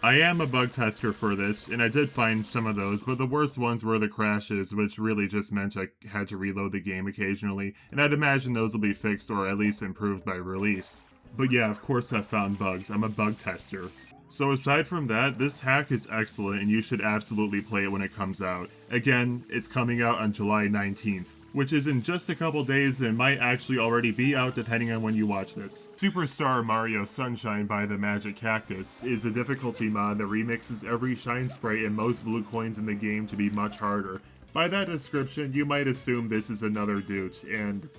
I am a bug tester for this, and I did find some of those, but the worst ones were the crashes, which really just meant I had to reload the game occasionally, and I'd imagine those will be fixed or at least improved by release. But yeah, of course I've found bugs. I'm a bug tester. So aside from that, this hack is excellent and you should absolutely play it when it comes out. Again, it's coming out on July 19th, which is in just a couple days and might actually already be out depending on when you watch this. Superstar Mario Sunshine by the Magic Cactus is a difficulty mod that remixes every shine sprite and most blue coins in the game to be much harder. By that description, you might assume this is another Doot, and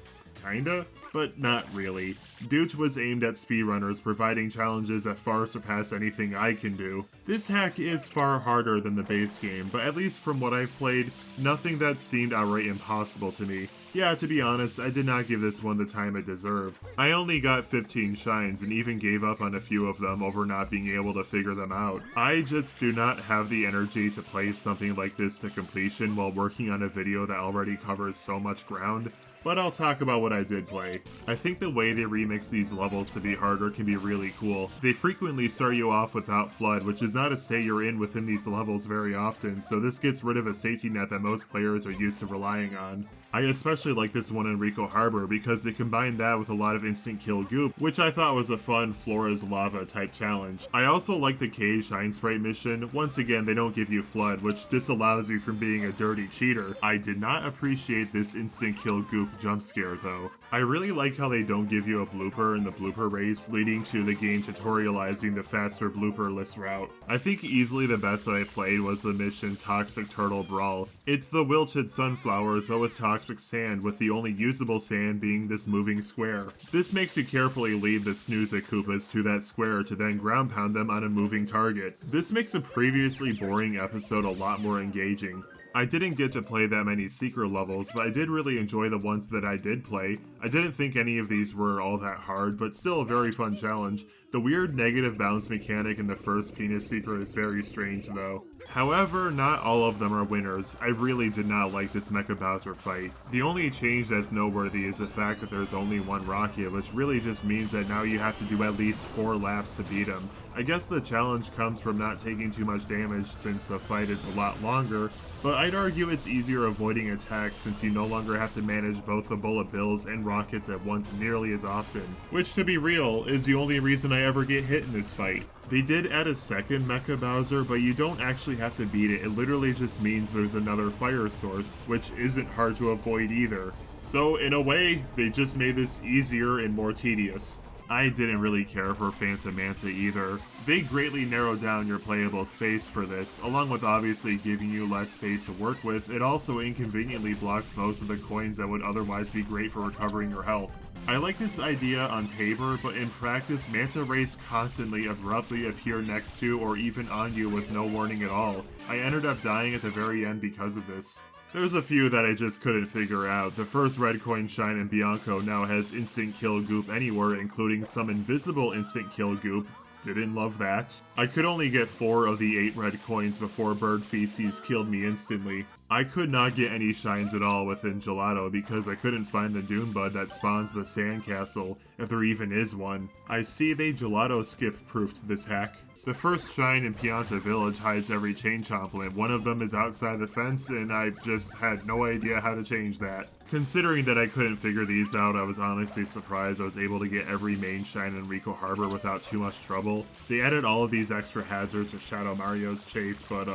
kinda? But not really. Doot was aimed at speedrunners, providing challenges that far surpass anything I can do. This hack is far harder than the base game, but at least from what I've played, nothing that seemed outright impossible to me. Yeah, to be honest, I did not give this one the time it deserved. I only got 15 shines and even gave up on a few of them over not being able to figure them out. I just do not have the energy to play something like this to completion while working on a video that already covers so much ground. But I'll talk about what I did play. I think the way they remix these levels to be harder can be really cool. They frequently start you off without Flood, which is not a state you're in within these levels very often, so this gets rid of a safety net that most players are used to relying on. I especially like this one in Rico Harbor because they combined that with a lot of instant kill goop, which I thought was a fun Flora's Lava type challenge. I also like the K Shine Sprite mission. Once again, they don't give you Flood, which disallows you from being a dirty cheater. I did not appreciate this instant kill goop jump scare though. I really like how they don't give you a blooper in the blooper race, leading to the game tutorializing the faster blooper-less route. I think easily the best that I played was the mission Toxic Turtle Brawl. It's the wilted sunflowers but with toxic sand, with the only usable sand being this moving square. This makes you carefully lead the Snooza Koopas to that square to then ground pound them on a moving target. This makes a previously boring episode a lot more engaging. I didn't get to play that many secret levels, but I did really enjoy the ones that I did play. I didn't think any of these were all that hard, but still a very fun challenge. The weird negative bounce mechanic in the first penis secret is very strange though. However, not all of them are winners. I really did not like this Mecha Bowser fight. The only change that's noteworthy is the fact that there's only one rocket, which really just means that now you have to do at least 4 laps to beat him. I guess the challenge comes from not taking too much damage since the fight is a lot longer, but I'd argue it's easier avoiding attacks since you no longer have to manage both the bullet bills and rockets at once nearly as often. Which, to be real, is the only reason I ever get hit in this fight. They did add a second Mecha Bowser, but you don't actually have to beat it. It literally just means there's another fire source, which isn't hard to avoid either. So in a way, they just made this easier and more tedious. I didn't really care for Phantom Manta either. They greatly narrowed down your playable space for this, along with obviously giving you less space to work with. It also inconveniently blocks most of the coins that would otherwise be great for recovering your health. I like this idea on paper, but in practice, manta rays constantly abruptly appear next to or even on you with no warning at all. I ended up dying at the very end because of this. There's a few that I just couldn't figure out. The first red coin shine in Bianco now has instant kill goop anywhere, including some invisible instant kill goop. Didn't love that. I could only get 4 of the 8 red coins before bird feces killed me instantly. I could not get any shines at all within Gelato because I couldn't find the Doom Bud that spawns the sandcastle, if there even is one. I see they Gelato skip-proofed this hack. The first shrine in Pianta Village hides every chain chomplet. One of them is outside the fence, and I just had no idea how to change that. Considering that I couldn't figure these out, I was honestly surprised I was able to get every main shrine in Rico Harbor without too much trouble. They added all of these extra hazards to Shadow Mario's chase, but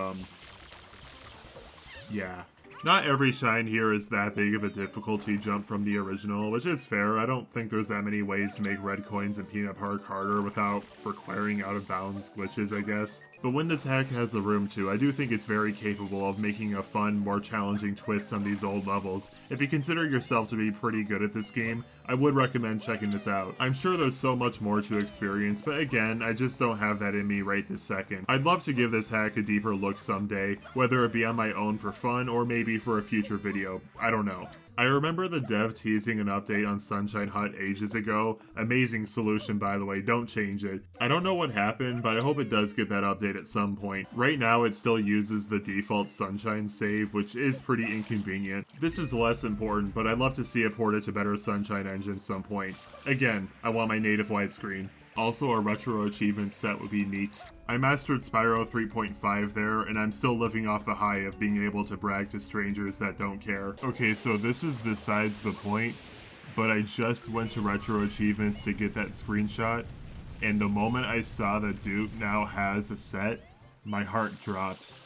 yeah. Not every shine here is that big of a difficulty jump from the original, which is fair. I don't think there's that many ways to make red coins in Peanut Park harder without requiring out of bounds glitches, I guess. But when this hack has the room to, I do think it's very capable of making a fun, more challenging twist on these old levels. If you consider yourself to be pretty good at this game, I would recommend checking this out. I'm sure there's so much more to experience, but again, I just don't have that in me right this second. I'd love to give this hack a deeper look someday, whether it be on my own for fun or maybe for a future video. I don't know. I remember the dev teasing an update on Sunshine Hut ages ago. Amazing solution, by the way, don't change it. I don't know what happened, but I hope it does get that update at some point. Right now, it still uses the default Sunshine save, which is pretty inconvenient. This is less important, but I'd love to see it ported to better Sunshine engine some point. Again, I want my native widescreen. Also, a retro achievement set would be neat. I mastered Spyro 3.5 there, and I'm still living off the high of being able to brag to strangers that don't care. Okay, so this is besides the point, but I just went to retro achievements to get that screenshot, and the moment I saw that Dupe now has a set, my heart dropped.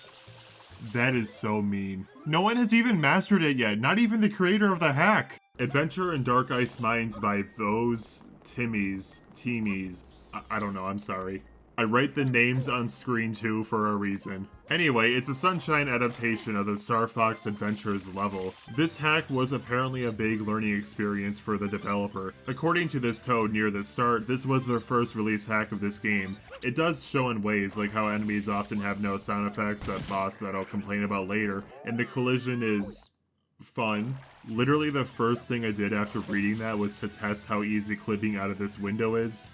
That is so mean. No one has even mastered it yet, not even the creator of the hack! Adventure in Darkice Mines by those teamies. I don't know, I'm sorry. I write the names on screen too for a reason. Anyway, it's a Sunshine adaptation of the Star Fox Adventures level. This hack was apparently a big learning experience for the developer. According to this toad near the start, this was their first release hack of this game. It does show in ways like how enemies often have no sound effects, that boss that I'll complain about later, and the collision is fun. Literally the first thing I did after reading that was to test how easy clipping out of this window is.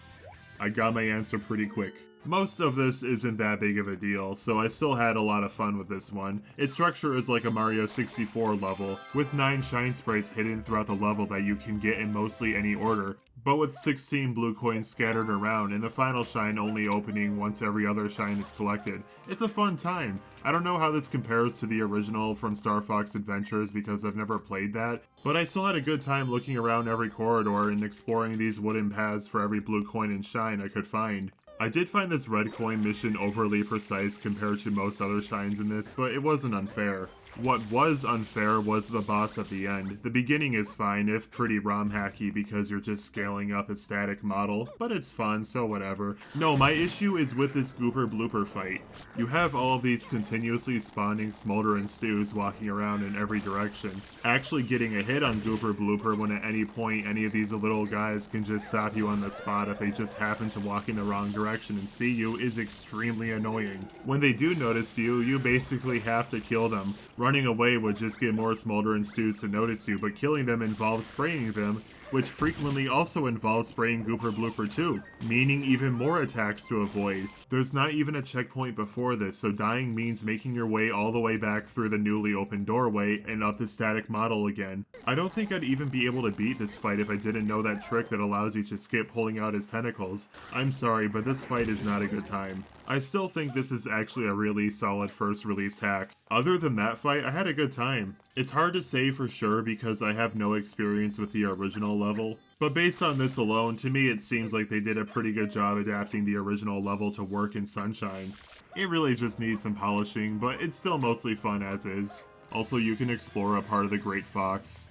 I got my answer pretty quick. Most of this isn't that big of a deal, so I still had a lot of fun with this one. Its structure is like a Mario 64 level, with 9 shine sprites hidden throughout the level that you can get in mostly any order, but with 16 blue coins scattered around, and the final shine only opening once every other shine is collected. It's a fun time. I don't know how this compares to the original from Star Fox Adventures because I've never played that, but I still had a good time looking around every corridor and exploring these wooden paths for every blue coin and shine I could find. I did find this red coin mission overly precise compared to most other shines in this, but it wasn't unfair. What was unfair was the boss at the end. The beginning is fine, if pretty ROM hacky because you're just scaling up a static model, but it's fun, so whatever. No, my issue is with this Gooper Blooper fight. You have all of these continuously spawning Smolder and Stews walking around in every direction. Actually getting a hit on Gooper Blooper when at any point any of these little guys can just stop you on the spot if they just happen to walk in the wrong direction and see you is extremely annoying. When they do notice you, you basically have to kill them. Running away would just get more Smolder and Stews to notice you, but killing them involves spraying them, which frequently also involves spraying Gooper Blooper too, meaning even more attacks to avoid. There's not even a checkpoint before this, so dying means making your way all the way back through the newly opened doorway and up the static model again. I don't think I'd even be able to beat this fight if I didn't know that trick that allows you to skip pulling out his tentacles. I'm sorry, but this fight is not a good time. I still think this is actually a really solid first release hack. Other than that fight, I had a good time. It's hard to say for sure because I have no experience with the original level, but based on this alone, to me it seems like they did a pretty good job adapting the original level to work in Sunshine. It really just needs some polishing, but it's still mostly fun as is. Also, you can explore a part of the Great Fox.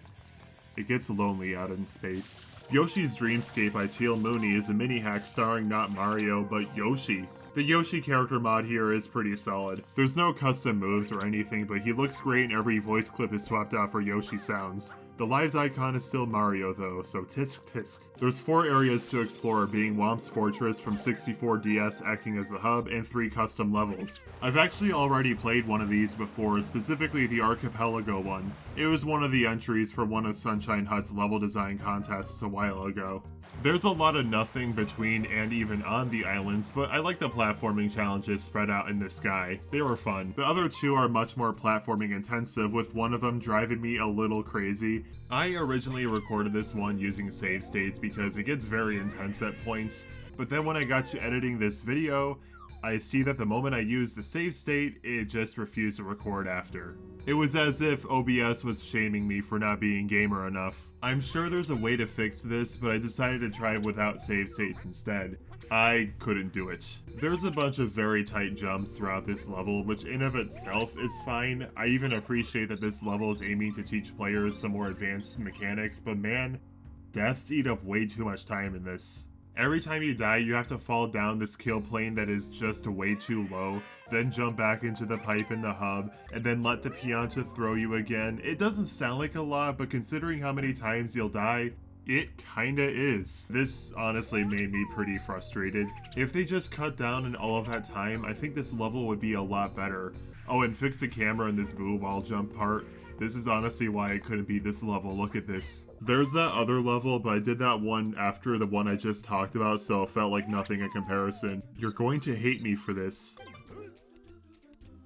It gets lonely out in space. Yoshi's Dreamscape by Teal Mooney is a mini-hack starring not Mario, but Yoshi. The Yoshi character mod here is pretty solid. There's no custom moves or anything, but he looks great and every voice clip is swapped out for Yoshi sounds. The Lives icon is still Mario though, so tisk tisk. There's 4 areas to explore, being Womp's Fortress from 64DS acting as the hub, and 3 custom levels. I've actually already played one of these before, specifically the Archipelago one. It was one of the entries for one of Sunshine Hut's level design contests a while ago. There's a lot of nothing between and even on the islands, but I like the platforming challenges spread out in the sky. They were fun. The other 2 are much more platforming intensive, with one of them driving me a little crazy. I originally recorded this one using save states because it gets very intense at points, but then when I got to editing this video, I see that the moment I used the save state, it just refused to record after. It was as if OBS was shaming me for not being gamer enough. I'm sure there's a way to fix this, but I decided to try it without save states instead. I couldn't do it. There's a bunch of very tight jumps throughout this level, which in of itself is fine. I even appreciate that this level is aiming to teach players some more advanced mechanics, but man, deaths eat up way too much time in this. Every time you die, you have to fall down this kill plane that is just way too low, then jump back into the pipe in the hub, and then let the Pianta throw you again. It doesn't sound like a lot, but considering how many times you'll die, it kinda is. This honestly made me pretty frustrated. If they just cut down in all of that time, I think this level would be a lot better. Oh, and fix the camera in this boo wall jump part. This is honestly why I couldn't beat this level, look at this. There's that other level, but I did that one after the one I just talked about, so it felt like nothing in comparison. You're going to hate me for this.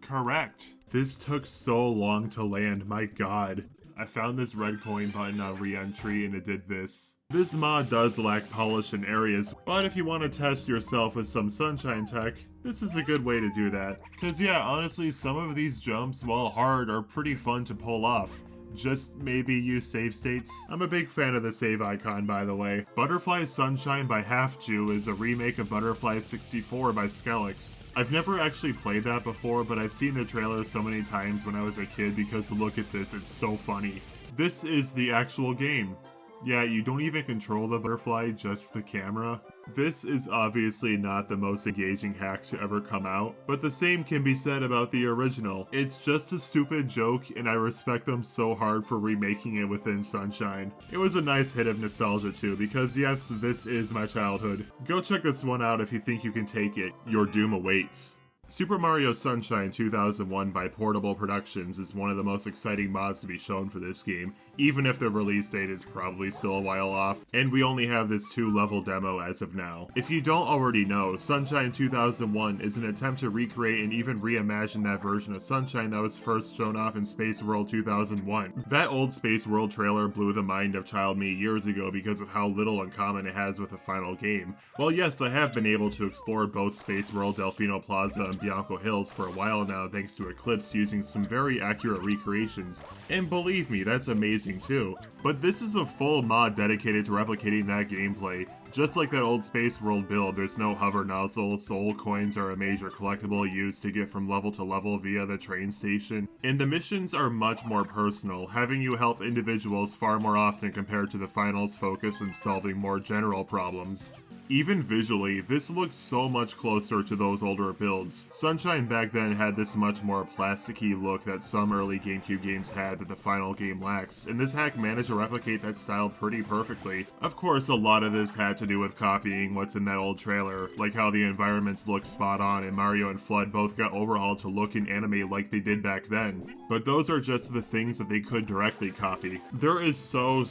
Correct. This took so long to land, my god. I found this red coin button on re-entry and it did this. This mod does lack polish in areas, but if you want to test yourself with some Sunshine tech, this is a good way to do that. Cause yeah, honestly, some of these jumps, while hard, are pretty fun to pull off. Just maybe use save states. I'm a big fan of the save icon, by the way. Butterfly Sunshine by Half Jew is a remake of Butterfly 64 by Skelix. I've never actually played that before, but I've seen the trailer so many times when I was a kid because look at this, it's so funny. This is the actual game. Yeah, you don't even control the butterfly, just the camera. This is obviously not the most engaging hack to ever come out, but the same can be said about the original. It's just a stupid joke, and I respect them so hard for remaking it within Sunshine. It was a nice hit of nostalgia too, because yes, this is my childhood. Go check this one out if you think you can take it. Your doom awaits. Super Mario Sunshine 2001 by Portable Productions is one of the most exciting mods to be shown for this game, even if the release date is probably still a while off, and we only have this 2-level demo as of now. If you don't already know, Sunshine 2001 is an attempt to recreate and even reimagine that version of Sunshine that was first shown off in Space World 2001. That old Space World trailer blew the mind of child me years ago because of how little in common it has with the final game. Well, yes, I have been able to explore both Space World, Delfino Plaza, and Bianco Hills for a while now thanks to Eclipse using some very accurate recreations, and believe me, that's amazing too. But this is a full mod dedicated to replicating that gameplay. Just like that old Space World build, there's no hover nozzle, soul coins are a major collectible used to get from level to level via the train station, and the missions are much more personal, having you help individuals far more often compared to the finals focus on solving more general problems. Even visually, this looks so much closer to those older builds. Sunshine back then had this much more plasticky look that some early GameCube games had that the final game lacks, and this hack managed to replicate that style pretty perfectly. Of course, a lot of this had to do with copying what's in that old trailer, like how the environments look spot on and Mario and Flood both got overhauled to look and animate like they did back then. But those are just the things that they could directly copy. There is so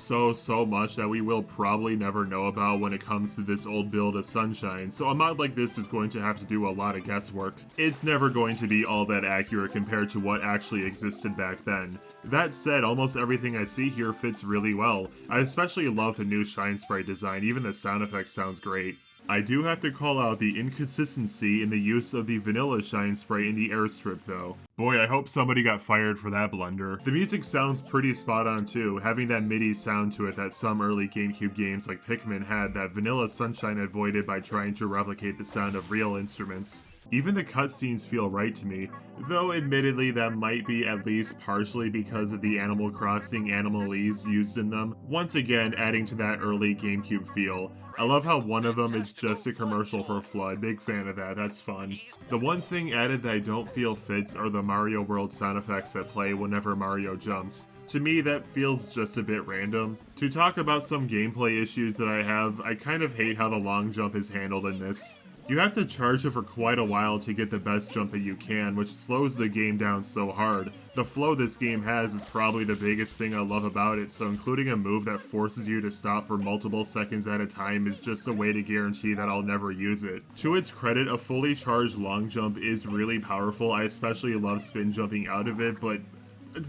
much that we will probably never know about when it comes to this old build of Sunshine, so a mod like this is going to have to do a lot of guesswork. It's never going to be all that accurate compared to what actually existed back then. That said, almost everything I see here fits really well. I especially love the new Shine Sprite design, even the sound effect sounds great. I do have to call out the inconsistency in the use of the vanilla Shine Sprite in the airstrip though. Boy, I hope somebody got fired for that blunder. The music sounds pretty spot on too, having that MIDI sound to it that some early GameCube games like Pikmin had that vanilla Sunshine avoided by trying to replicate the sound of real instruments. Even the cutscenes feel right to me, though admittedly that might be at least partially because of the Animal Crossing Animalese used in them, once again adding to that early GameCube feel. I love how one of them is just a commercial for Flood, big fan of that, that's fun. The one thing added that I don't feel fits are the Mario World sound effects that play whenever Mario jumps. To me, that feels just a bit random. To talk about some gameplay issues that I have, I kind of hate how the long jump is handled in this. You have to charge it for quite a while to get the best jump that you can, which slows the game down so hard. The flow this game has is probably the biggest thing I love about it, so including a move that forces you to stop for multiple seconds at a time is just a way to guarantee that I'll never use it. To its credit, a fully charged long jump is really powerful. I especially love spin jumping out of it, but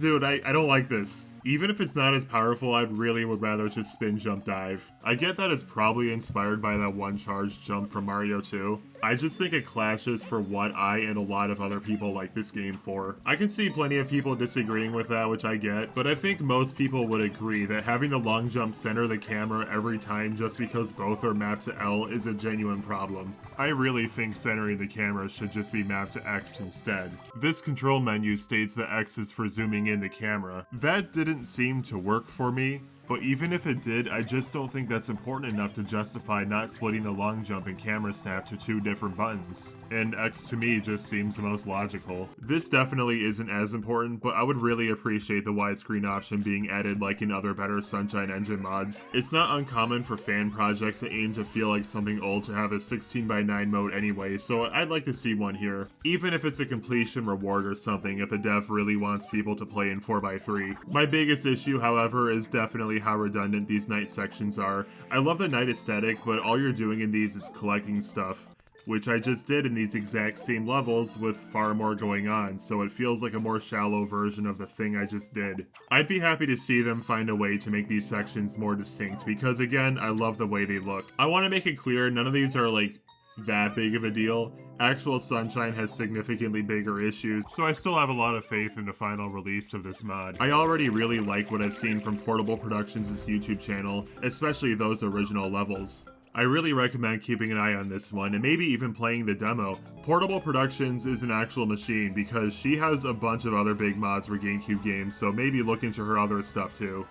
dude, I don't like this. Even if it's not as powerful, I really would rather just spin jump dive. I get that it's probably inspired by that one charged jump from Mario 2, I just think it clashes for what I and a lot of other people like this game for. I can see plenty of people disagreeing with that, which I get, but I think most people would agree that having the long jump center the camera every time just because both are mapped to L is a genuine problem. I really think centering the camera should just be mapped to X instead. This control menu states that X is for zooming in the camera. That didn't seem to work for me. But even if it did, I just don't think that's important enough to justify not splitting the long jump and camera snap to two different buttons. And X to me just seems the most logical. This definitely isn't as important, but I would really appreciate the widescreen option being added like in other better Sunshine Engine mods. It's not uncommon for fan projects that aim to feel like something old to have a 16:9 mode anyway, so I'd like to see one here. Even if it's a completion reward or something if the dev really wants people to play in 4x3. My biggest issue, however, is definitely how redundant these night sections are. I love the night aesthetic, but all you're doing in these is collecting stuff, which I just did in these exact same levels with far more going on, so it feels like a more shallow version of the thing I just did. I'd be happy to see them find a way to make these sections more distinct, because again, I love the way they look. I want to make it clear, none of these are like that big of a deal. Actual Sunshine has significantly bigger issues, so I still have a lot of faith in the final release of this mod. I already really like what I've seen from Portable Productions' YouTube channel, especially those original levels. I really recommend keeping an eye on this one, and maybe even playing the demo. Portable Productions is an actual machine, because she has a bunch of other big mods for GameCube games, so maybe look into her other stuff too.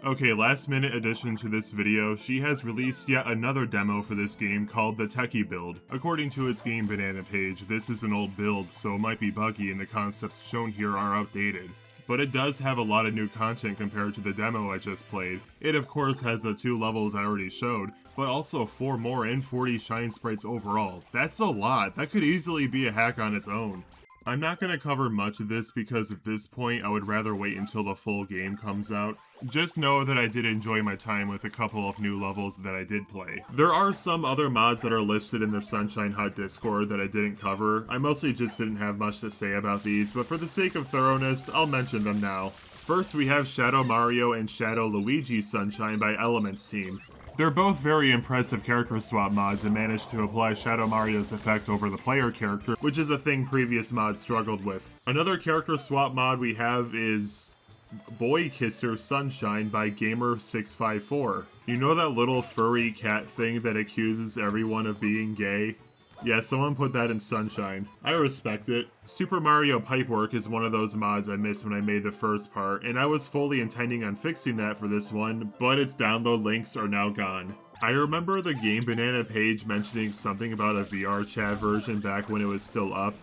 Okay, last minute addition to this video, she has released yet another demo for this game called the Techie build. According to its Game Banana page, this is an old build, so it might be buggy and the concepts shown here are outdated. But it does have a lot of new content compared to the demo I just played. It of course has the 2 levels I already showed, but also 4 more and 40 shine sprites overall. That's a lot, that could easily be a hack on its own. I'm not going to cover much of this because at this point I would rather wait until the full game comes out. Just know that I did enjoy my time with a couple of new levels that I did play. There are some other mods that are listed in the Sunshine Hut Discord that I didn't cover. I mostly just didn't have much to say about these, but for the sake of thoroughness, I'll mention them now. First we have Shadow Mario and Shadow Luigi Sunshine by Elements Team. They're both very impressive character swap mods and managed to apply Shadow Mario's effect over the player character, which is a thing previous mods struggled with. Another character swap mod we have is Boy Kisser Sunshine by Gamer654. You know that little furry cat thing that accuses everyone of being gay? Yeah, someone put that in Sunshine. I respect it. Super Mario Pipework is one of those mods I missed when I made the first part, and I was fully intending on fixing that for this one, but its download links are now gone. I remember the Game Banana page mentioning something about a VR chat version back when it was still up.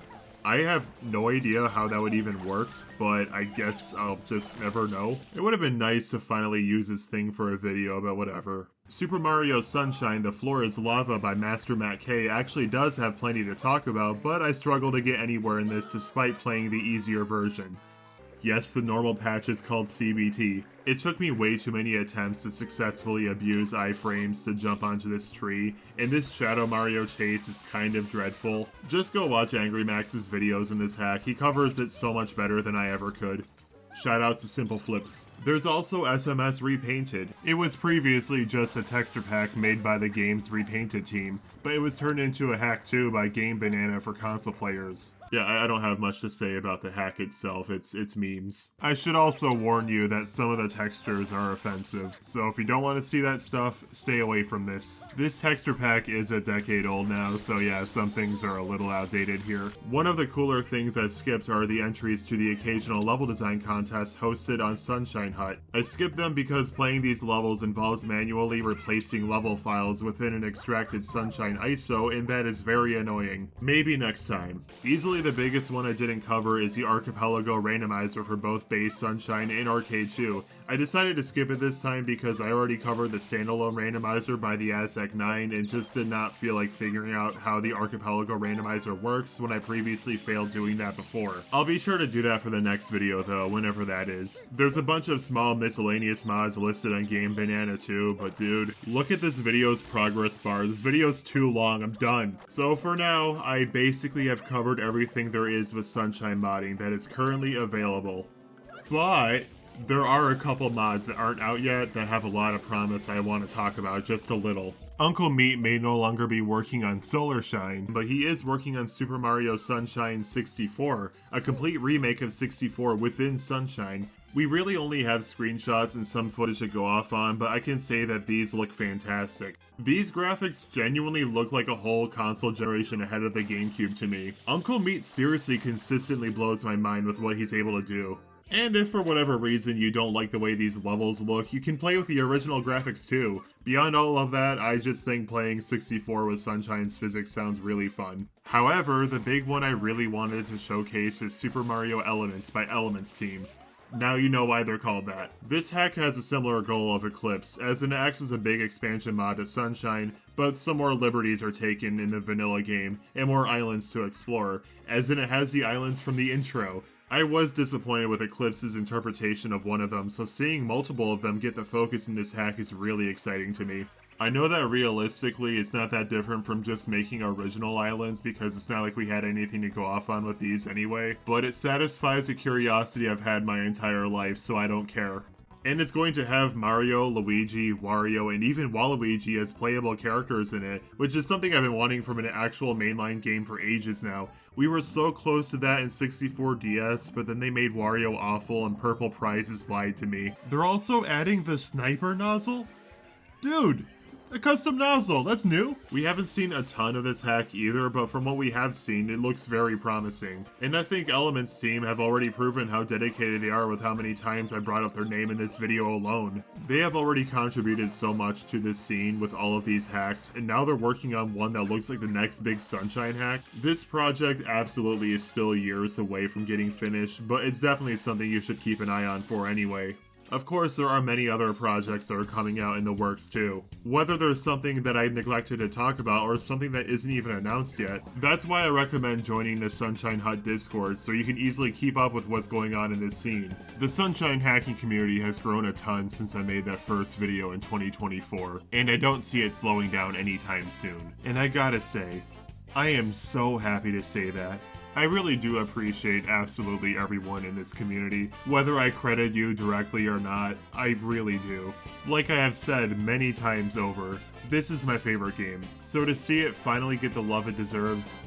I have no idea how that would even work, but I guess I'll just never know. It would have been nice to finally use this thing for a video, but whatever. Super Mario Sunshine The Floor is Lava by Master Matt K actually does have plenty to talk about, but I struggle to get anywhere in this despite playing the easier version. Yes, the normal patch is called CBT. It took me way too many attempts to successfully abuse iframes to jump onto this tree, and this Shadow Mario chase is kind of dreadful. Just go watch Angry Max's videos in this hack, he covers it so much better than I ever could. Shoutouts to Simple Flips. There's also SMS Repainted. It was previously just a texture pack made by the game's Repainted team, but it was turned into a hack too by Game Banana for console players. Yeah, I don't have much to say about the hack itself, it's memes. I should also warn you that some of the textures are offensive, so if you don't want to see that stuff, stay away from this. This texture pack is a decade old now, so yeah, some things are a little outdated here. One of the cooler things I skipped are the entries to the occasional level design contest hosted on Sunshine Hut. I skipped them because playing these levels involves manually replacing level files within an extracted Sunshine ISO, and that is very annoying. Maybe next time. Easily the biggest one I didn't cover is the Archipelago Randomizer for both Base Sunshine and Arcade 2. I decided to skip it this time because I already covered the standalone randomizer by the Aztec 9 and just did not feel like figuring out how the Archipelago Randomizer works when I previously failed doing that before. I'll be sure to do that for the next video though, whenever that is. There's a bunch of small miscellaneous mods listed on Game Banana too, but dude, look at this video's progress bar. This video's too long, I'm done. So for now, I basically have covered everything there is with Sunshine modding that is currently available. But There are a couple mods that aren't out yet that have a lot of promise I want to talk about just a little. Uncle Meat may no longer be working on Solarshine, but he is working on Super Mario Sunshine 64, a complete remake of 64 within Sunshine. We really only have screenshots and some footage to go off on, but I can say that these look fantastic. These graphics genuinely look like a whole console generation ahead of the GameCube to me. Uncle Meat seriously consistently blows my mind with what he's able to do. And if for whatever reason you don't like the way these levels look, you can play with the original graphics too. Beyond all of that, I just think playing 64 with Sunshine's physics sounds really fun. However, the big one I really wanted to showcase is Super Mario Elements by Elements Team. Now you know why they're called that. This hack has a similar goal of Eclipse, as it acts as a big expansion mod to Sunshine, but some more liberties are taken in the vanilla game, and more islands to explore, as in it has the islands from the intro. I was disappointed with Eclipse's interpretation of one of them, so seeing multiple of them get the focus in this hack is really exciting to me. I know that realistically it's not that different from just making original islands because it's not like we had anything to go off on with these anyway, but it satisfies a curiosity I've had my entire life, so I don't care. And it's going to have Mario, Luigi, Wario, and even Waluigi as playable characters in it, which is something I've been wanting from an actual mainline game for ages now. We were so close to that in 64 DS, but then they made Wario awful and Purple Prizes lied to me. They're also adding the sniper nozzle? Dude! A custom nozzle, that's new! We haven't seen a ton of this hack either, but from what we have seen, it looks very promising. And I think Elements team have already proven how dedicated they are with how many times I brought up their name in this video alone. They have already contributed so much to this scene with all of these hacks, and now they're working on one that looks like the next big Sunshine hack. This project absolutely is still years away from getting finished, but it's definitely something you should keep an eye on for anyway. Of course, there are many other projects that are coming out in the works too. Whether there's something that I neglected to talk about or something that isn't even announced yet, that's why I recommend joining the Sunshine Hut Discord so you can easily keep up with what's going on in this scene. The Sunshine hacking community has grown a ton since I made that first video in 2024, and I don't see it slowing down anytime soon. And I gotta say, I am so happy to say that. I really do appreciate absolutely everyone in this community, whether I credit you directly or not, I really do. Like I have said many times over, this is my favorite game, so to see it finally get the love it deserves,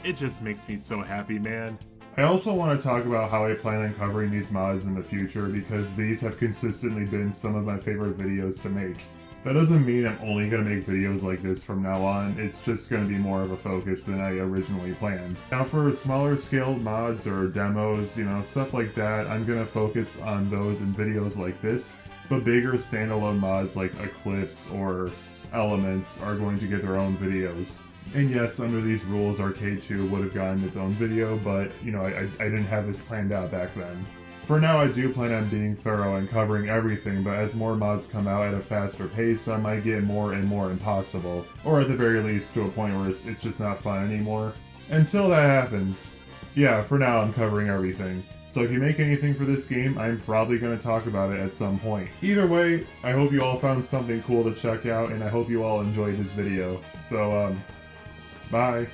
it just makes me so happy, man. I also want to talk about how I plan on covering these mods in the future because these have consistently been some of my favorite videos to make. That doesn't mean I'm only going to make videos like this from now on, it's just going to be more of a focus than I originally planned. Now for smaller scale mods or demos, stuff like that, I'm going to focus on those in videos like this, but bigger standalone mods like Eclipse or Elements are going to get their own videos. And yes, under these rules, Arcade 2 would have gotten its own video, but, I didn't have this planned out back then. For now, I do plan on being thorough and covering everything, but as more mods come out at a faster pace, I might get more and more impossible. Or at the very least, to a point where it's just not fun anymore. Until that happens, yeah, for now I'm covering everything. So if you make anything for this game, I'm probably going to talk about it at some point. Either way, I hope you all found something cool to check out, and I hope you all enjoyed this video. So, bye!